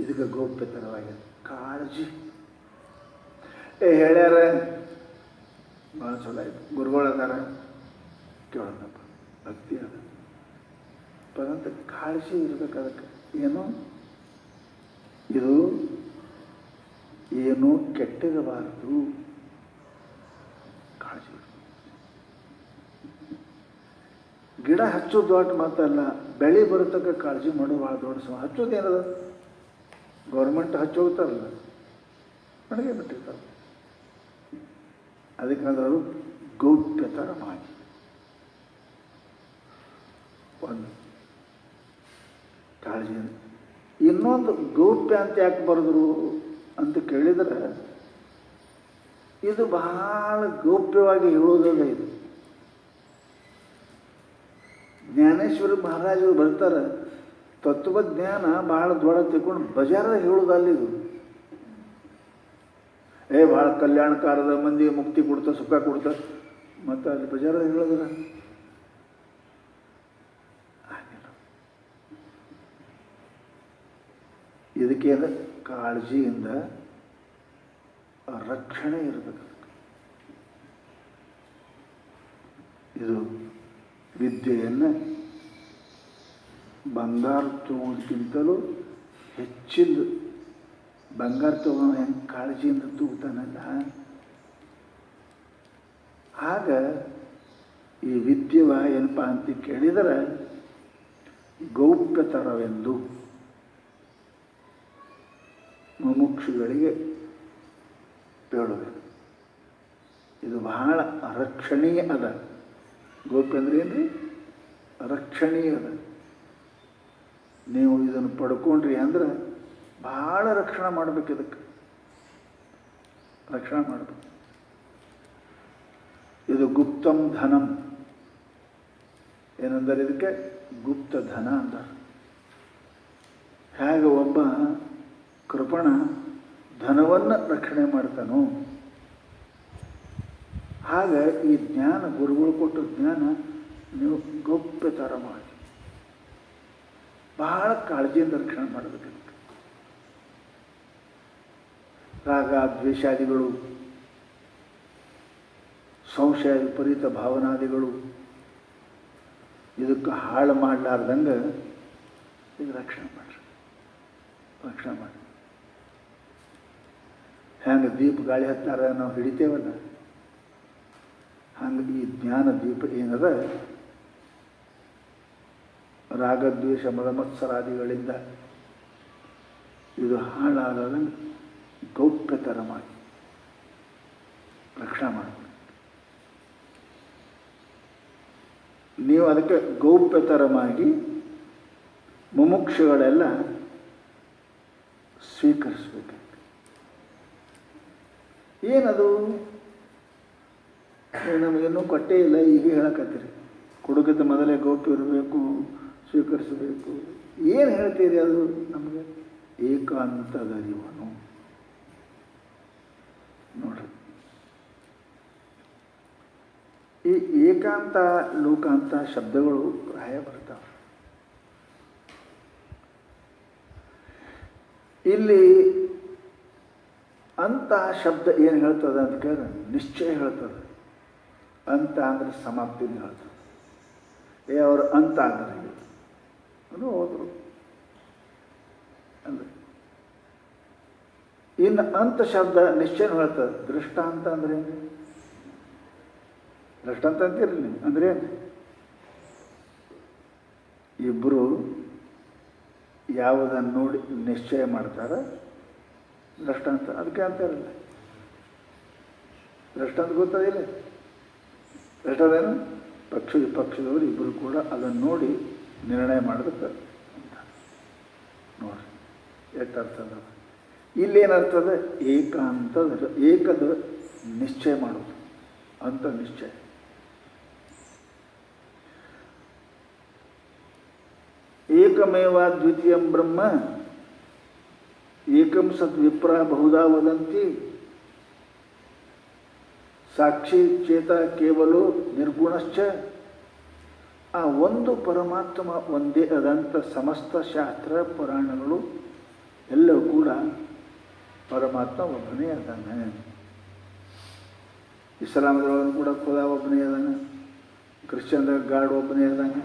ಇದಕ್ಕೆ ಗೌಪ್ಯತರವಾಗಿದೆ, ಕಾಳಜಿ. ಹೇಳ್ಯಾರ, ಭಾಳ ಚಲೋ ಆಯ್ತು. ಗುರುಗಳು ಅದಾರ, ಕೇಳೋದಪ್ಪ, ಭಕ್ತಿ ಅದ, ಪರಂತ ಕಾಳಜಿ ಇರ್ಬೇಕು ಅದಕ್ಕೆ. ಏನು ಇದು ಏನೂ ಕೆಟ್ಟಿರಬಾರದು, ಕಾಳಜಿ. ಗಿಡ ಹಚ್ಚೋದು ದೊಡ್ಡ ಮಾತಲ್ಲ, ಬೆಳೆ ಬರತಕ್ಕ ಕಾಳಜಿ ಮಾಡೋದು ಭಾಳ ದೊಡ್ಡ ಸಮ. ಹಚ್ಚೋದೇನದ? ಗೌರ್ಮೆಂಟ್ ಹಚ್ಚೋಗ್ತಾರಲ್ಲ, ನನಗೆ ಬಿಟ್ಟಿರ್ತಾರೆ. ಅದಕ್ಕೆ ಅದು ಗೌಪ್ಯತರ ಮಾಡಿ. ಒಂದು ಕಾಳಜಿ. ಇನ್ನೊಂದು ಗೌಪ್ಯ ಅಂತ ಯಾಕೆ ಬರೆದ್ರು ಅಂತ ಕೇಳಿದರೆ, ಇದು ಬಹಳ ಗೌಪ್ಯವಾಗಿ ಹೇಳೋದಲ್ಲ. ಇದು ಜ್ಞಾನೇಶ್ವರ ಮಹಾರಾಜರು ಬರ್ತಾರೆ, ತತ್ವಜ್ಞಾನ ಬಹಳ ದೊಡ್ಡ ತಿಳ್ಕೊಂಡು ಬಜಾರದ ಹೇಳೋದಲ್ಲ ಇದು. ಭಾಳ ಕಲ್ಯಾಣಕಾರದ ಮಂದಿ ಮುಕ್ತಿ ಕೊಡ್ತಾ, ಸುಖ ಕೊಡ್ತಾ, ಮತ್ತು ಅಲ್ಲಿ ಬಜಾರದ ಹೇಳೋದ್ರ ಆಗಿಲ್ಲ. ಇದಕ್ಕೇನು? ಕಾಳಜಿಯಿಂದ ರಕ್ಷಣೆ ಇರಬೇಕು. ಇದು ವಿದ್ಯೆಯನ್ನು ಬಂಗಾರ ತಗೋದಕ್ಕಿಂತಲೂ ಹೆಚ್ಚಿಂದ ಬಂಗಾರ ತಗೋ ಹೆಂಗೆ ಕಾಳಜಿಯಿಂದ ತೂಗ್ತಾನಲ್ಲ, ಆಗ ಈ ವಿದ್ಯೆವ ಏನಪ್ಪ ಅಂತ ಕೇಳಿದರೆ ಗೌಪ್ಯತರವೆಂದು ಮುಮುಕ್ಷುಗಳಿಗೆ ಹೇಳಬೇಕು. ಇದು ಬಹಳ ರಕ್ಷಣೀಯ ಅದ. ಗೌಪ್ಯ ಅಂದ್ರೆ ಏನ್ರಿ? ರಕ್ಷಣೀಯ ಅದ. ನೀವು ಇದನ್ನು ಪಡ್ಕೊಂಡ್ರಿ ಅಂದ್ರೆ ಭಾಳ ರಕ್ಷಣೆ ಮಾಡಬೇಕು. ಇದಕ್ಕೆ ರಕ್ಷಣೆ ಮಾಡಬೇಕು. ಇದು ಗುಪ್ತಂ ಧನಂ ಏನಂದರೆ, ಇದಕ್ಕೆ ಗುಪ್ತ ಧನ ಅಂತಾರೆ. ಹೇಗೆ ಒಬ್ಬ ಕೃಪಣ ಧನವನ್ನು ರಕ್ಷಣೆ ಮಾಡ್ತಾನೋ, ಹಾಗೆ ಈ ಜ್ಞಾನ, ಗುರುಗಳು ಕೊಟ್ಟ ಜ್ಞಾನ ನೀವು ಗೌಪ್ಯತರ ಮಾಡಿ ಬಹಳ ಕಾಳಜಿಯಿಂದ ರಕ್ಷಣೆ ಮಾಡಬೇಕು. ರಾಗ ದ್ವೇಷಾದಿಗಳು, ಸಂಶಯ ವಿಪರೀತ ಭಾವನಾದಿಗಳು ಇದಕ್ಕೆ ಹಾಳು ಮಾಡಲಾರ್ದಂಗೆ ಈಗ ರಕ್ಷಣೆ ಮಾಡಿರಿ. ರಕ್ಷಣೆ ಮಾಡಿ. ಹೆಂಗೆ ದೀಪ ಗಾಳಿ ಹತ್ತಾರ ನಾವು ಹಿಡಿತೇವಲ್ಲ, ಹಂಗೆ ಈ ಜ್ಞಾನ ದೀಪ ಏನದ ರಾಗದ್ವೇಷ ಮದಮತ್ಸರಾದಿಗಳಿಂದ ಇದು ಹಾಳಾಗದಂಗೆ ಗೌಪ್ಯತರ ಮಾಡಿ ರಕ್ಷಣೆ ಮಾಡಬೇಕು. ನೀವು ಅದಕ್ಕೆ ಗೌಪ್ಯತರವಾಗಿ ಮುಮುಕ್ಷುಗಳೆಲ್ಲ ಸ್ವೀಕರಿಸಬೇಕು. ಏನದು? ನಮಗೇನೂ ಕೊಟ್ಟೇ ಇಲ್ಲ, ಈಗ ಹೇಳಕತ್ತೀರಿ. ಕೊಡುಗದ ಮೊದಲೇ ಗೌಪ್ಯ ಇರಬೇಕು, ಸ್ವೀಕರಿಸಬೇಕು. ಏನು ಹೇಳ್ತೀರಿ? ಅದು ನಮಗೆ ಏಕಾಂತದ ಅರಿವನು. ನೋಡ್ರಿ, ಈ ಏಕಾಂತ ಲೋಕಾಂತ ಶಬ್ದಗಳು ಪ್ರಾಯ ಬರ್ತಾವೆ. ಇಲ್ಲಿ ಅಂತ ಶಬ್ದ ಏನು ಹೇಳ್ತದೆ ಅಂತ ಕೇಳಿದ್ರೆ ನಿಶ್ಚಯ ಹೇಳ್ತದೆ. ಅಂತ ಅಂದರೆ ಸಮಾಪ್ತಿನ ಹೇಳ್ತದೆ. ಅವರು ಅಂತ ಅಂದರೆ ಅದು ಹೋದರು ಅಂದರೆ. ಇನ್ನು ಅಂತ ಶಬ್ದ ನಿಶ್ಚಯ ಹೇಳ್ತದೆ. ದೃಷ್ಟಾಂತ ಅಂದರೆ ಏನು? ದೃಷ್ಟಾಂತ ಅಂತೀರಿ ನೀವು ಅಂದರೆ ಏನು? ಇಬ್ಬರು ಯಾವುದನ್ನು ನೋಡಿ ನಿಶ್ಚಯ ಮಾಡ್ತಾರೆ, ದೃಷ್ಟಾಂತ. ಅದಕ್ಕೆ ಅಂತಾರಲ್ಲ, ದೃಷ್ಟಾಂತ ಗೊತ್ತದಿಲ್ಲ. ದೃಷ್ಟಾಂತೇನು? ಪಕ್ಷದವರು ಇಬ್ಬರು ಕೂಡ ಅದನ್ನು ನೋಡಿ ನಿರ್ಣಯ ಮಾಡೋದಕ್ಕೆ ಅಂತ. ನೋಡ್ರಿ ಎಷ್ಟು ಅರ್ಥ ಅದ. ಇಲ್ಲೇನರ್ಥದ ಏಕದ ನಿಶ್ಚಯ ಮಾಡೋದು ಅಂತ ನಿಶ್ಚಯ. ಏಕಮೇವ ದ್ವಿತೀಯಂ ಬ್ರಹ್ಮ ಏಕಂ ಸದ್ವಿಪ್ರ ಬಹುಧಾ ವದಂತಿ ಸಾಕ್ಷಿ ಚೇತ ಕೇವಲೋ ನಿರ್ಗುಣಶ್ಚ. ಆ ಒಂದು ಪರಮಾತ್ಮ ಒಂದೇ ಆದಂಥ ಸಮಸ್ತ ಶಾಸ್ತ್ರ ಪುರಾಣಗಳು ಎಲ್ಲವೂ ಕೂಡ ಪರಮಾತ್ಮ ಒಬ್ಬನೇ ಅದಾನೆ. ಇಸ್ಲಾಮದೊಳಗೂ ಕೂಡ ಖುದಾ ಒಬ್ಬನೇ ಅದಾನೆ, ಕ್ರಿಶ್ಚಿಯನ್ದಾಗ ಗಾಡ್ ಒಬ್ಬನೇ ಅದಾನೆ,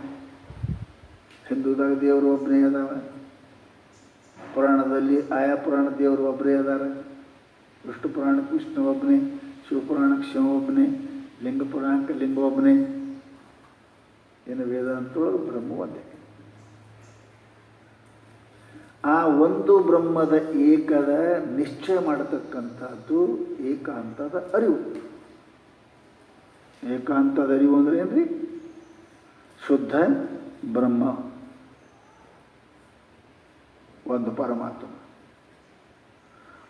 ಹಿಂದೂದಾಗ ದೇವರು ಒಬ್ಬನೇ ಅದಾವ, ಪುರಾಣದಲ್ಲಿ ಆಯಾ ಪುರಾಣ ದೇವರು ಒಬ್ಬರೇ ಅದಾರೆ. ವಿಷ್ಣು ಪುರಾಣಕ್ಕೆ ವಿಷ್ಣು ಒಬ್ಬನೇ, ಶಿವಪುರಾಣಕ್ಕೆ ಶಿವ ಒಬ್ಬನೇ, ಲಿಂಗ ಪುರಾಣಕ್ಕೆ ಲಿಂಗ ಒಬ್ಬನೇ. ಏನು ವೇದಾಂತೊಳಗೆ ಬ್ರಹ್ಮ ಒಂದೇ. ಆ ಒಂದು ಬ್ರಹ್ಮದ ಏಕದ ನಿಶ್ಚಯ ಮಾಡತಕ್ಕಂಥದ್ದು ಏಕಾಂತದ ಅರಿವು. ಏಕಾಂತದ ಅರಿವು ಅಂದರೆ ಏನ್ರಿ? ಶುದ್ಧ ಬ್ರಹ್ಮ ಒಂದು ಪರಮಾತ್ಮ.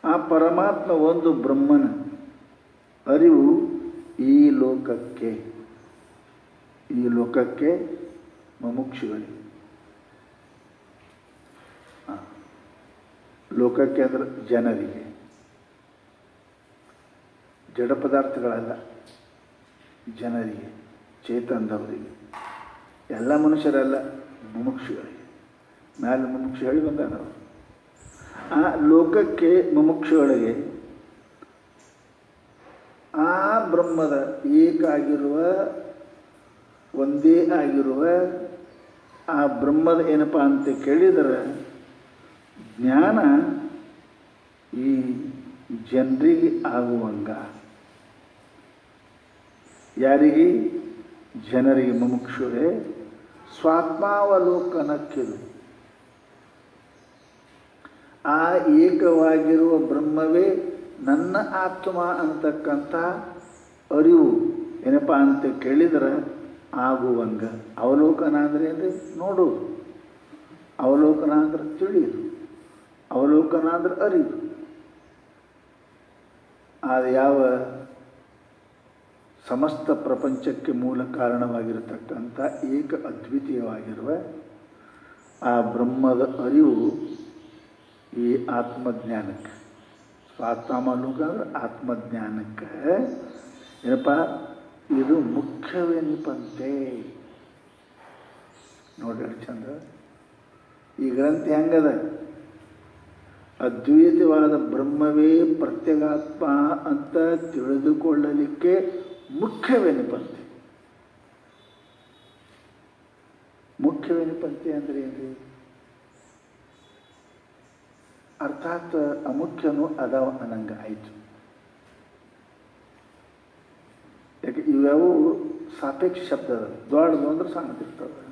ಆ ಪರಮಾತ್ಮ ಒಂದು ಬ್ರಹ್ಮನ ಅರಿವು ಈ ಲೋಕಕ್ಕೆ ಮುಮುಕ್ಷುಗಳಿಗೆ. ಲೋಕಕ್ಕೆ ಅಂದರೆ ಜನರಿಗೆ, ಜಡ ಪದಾರ್ಥಗಳಲ್ಲ, ಜನರಿಗೆ, ಚೇತನದವರಿಗೆ, ಎಲ್ಲ ಮನುಷ್ಯರಲ್ಲ, ಮುಮುಕ್ಷುಗಳಿಗೆ. ಮ್ಯಾಲೆ ಮುಮುಕ್ಷು ಹೇಳಿ ಬಂದಾರ ಅವರು. ಆ ಲೋಕಕ್ಕೆ ಮುಮುಕ್ಷುಗಳಿಗೆ ಆ ಬ್ರಹ್ಮದ ಏಕಾಗಿರುವ ಒಂದೇ ಆಗಿರುವ ಆ ಬ್ರಹ್ಮದ ಏನಪ್ಪ ಅಂತ ಕೇಳಿದರೆ ಜ್ಞಾನ ಈ ಜನರಿಗೆ ಆಗುವಂಗ. ಯಾರಿಗೆ? ಜನರಿಗೆ, ಮುಮುಕ್ಷುರೇ. ಸ್ವಾತ್ಮಾವಲೋಕನಕ್ಕಿದು. ಆ ಏಕವಾಗಿರುವ ಬ್ರಹ್ಮವೇ ನನ್ನ ಆತ್ಮ ಅಂತಕ್ಕಂಥ ಅರಿವು ಏನಪ್ಪ ಅಂತ ಕೇಳಿದರೆ ಆಗುವಂಗ. ಅವಲೋಕನ ಅಂದರೆ ಅಂದರೆ ನೋಡೋದು, ಅವಲೋಕನ ಅಂದ್ರೆ ತಿಳಿಯೋದು, ಅವಲೋಕನ ಅಂದ್ರೆ ಅರಿವು. ಅದು ಯಾವ ಸಮಸ್ತ ಪ್ರಪಂಚಕ್ಕೆ ಮೂಲ ಕಾರಣವಾಗಿರತಕ್ಕಂಥ ಏಕ ಅದ್ವಿತೀಯವಾಗಿರುವ ಆ ಬ್ರಹ್ಮದ ಅರಿವು ಈ ಆತ್ಮಜ್ಞಾನಕ್ಕೆ, ಸ್ವಾತ್ಮಾವಲೋಕ ಅಂದ್ರೆ ಆತ್ಮಜ್ಞಾನಕ್ಕೆ ಏನಪ್ಪ ಇದು ಮುಖ್ಯವೆನಿಪಂತೆ. ನೋಡ್ರಿ ಚಂದ್ರ, ಈ ಗ್ರಂಥ ಹೆಂಗದ? ಅದ್ವೈತವಾದ ಬ್ರಹ್ಮವೇ ಪ್ರತ್ಯಗಾತ್ಮ ಅಂತ ತಿಳಿದುಕೊಳ್ಳಲಿಕ್ಕೆ ಮುಖ್ಯವೆನಿಪಂತೆ. ಮುಖ್ಯವೆನಿಪಂತೆ ಅಂದರೆ ಏನ್ರಿ? ಅರ್ಥಾತ್ ಅಮುಖ್ಯನೂ ಅದಾವ ಅನ್ನಂಗೆ ಆಯಿತು. ಯಾಕೆ ಇವ್ಯಾವು ಸಾಪೇಕ್ಷ ಶಬ್ದ ಅದ. ದೊಡ್ಡದು ಅಂದ್ರೆ ಸಣ್ಣದಿರ್ತದೆ,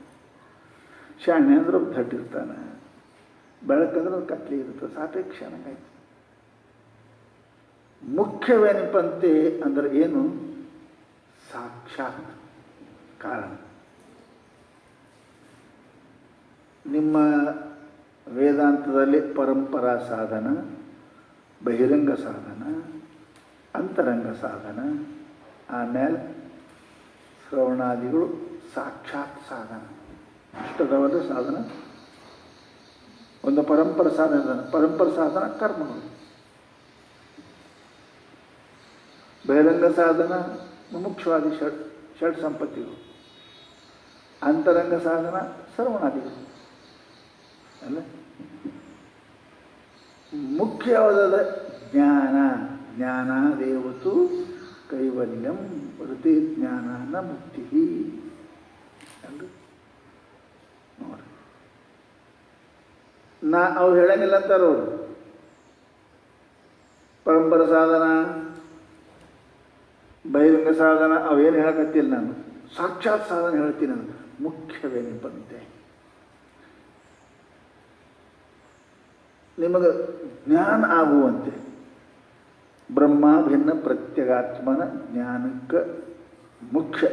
ಶಾಣೆ ಅಂದ್ರೆ ದಡ್ಡಿರ್ತಾನೆ, ಬೆಳಕಂದ್ರೆ ಕತ್ಲಿ ಇರ್ತದೆ, ಸಾಪೇಕ್ಷ ಅನ್ನಂಗಾಯ್ತು. ಮುಖ್ಯವೆನಿಪಂತೆ ಅಂದ್ರೆ ಏನು? ಸಾಕ್ಷಾತ್ ಕಾರಣ. ನಿಮ್ಮ ವೇದಾಂತದಲ್ಲಿ ಪರಂಪರಾ ಸಾಧನ, ಬಹಿರಂಗ ಸಾಧನ, ಅಂತರಂಗ ಸಾಧನ, ಆಮೇಲೆ ಶ್ರವಣಾದಿಗಳು ಸಾಕ್ಷಾತ್ ಸಾಧನ. ಇಷ್ಟದವರ ಸಾಧನ ಒಂದು ಪರಂಪರ ಸಾಧನ. ಪರಂಪರ ಸಾಧನ ಕರ್ಮಗಳು. ಬಹಿರಂಗ ಸಾಧನ ಮುಮುಕ್ಷವಾದಿ ಷಡ್ ಸಂಪತ್ತಿಗಳು. ಅಂತರಂಗ ಸಾಧನ ಶ್ರವಣಾದಿಗಳು ಅಲ್ಲ. ಮುಖ್ಯವಾದ ಜ್ಞಾನ. ಜ್ಞಾನಾದೇವತು ಕೈವಲ್ಯಂ ಪ್ರತಿ ಜ್ಞಾನ ಮುಕ್ತಿ ಅಲ್ಲ. ನೋಡ್ರಿ, ಅವ್ರು ಹೇಳಂಗಿಲ್ಲ ಅಂತಾರ ಅವರು. ಪರಂಪರ ಸಾಧನ, ಬಹಿರಂಗ ಸಾಧನ ಅವೇನು ಹೇಳಕತ್ತಿಲ್ಲ. ನಾನು ಸಾಕ್ಷಾತ್ ಸಾಧನ ಹೇಳ್ತೀನಿ. ನಾನು ಮುಖ್ಯವೆನಿಪಂತೆ ನಿಮಗೆ ಜ್ಞಾನ ಆಗುವಂತೆ. ಬ್ರಹ್ಮ ಭಿನ್ನ ಪ್ರತ್ಯಗಾತ್ಮನ ಜ್ಞಾನಕ್ಕೆ ಮುಖ್ಯ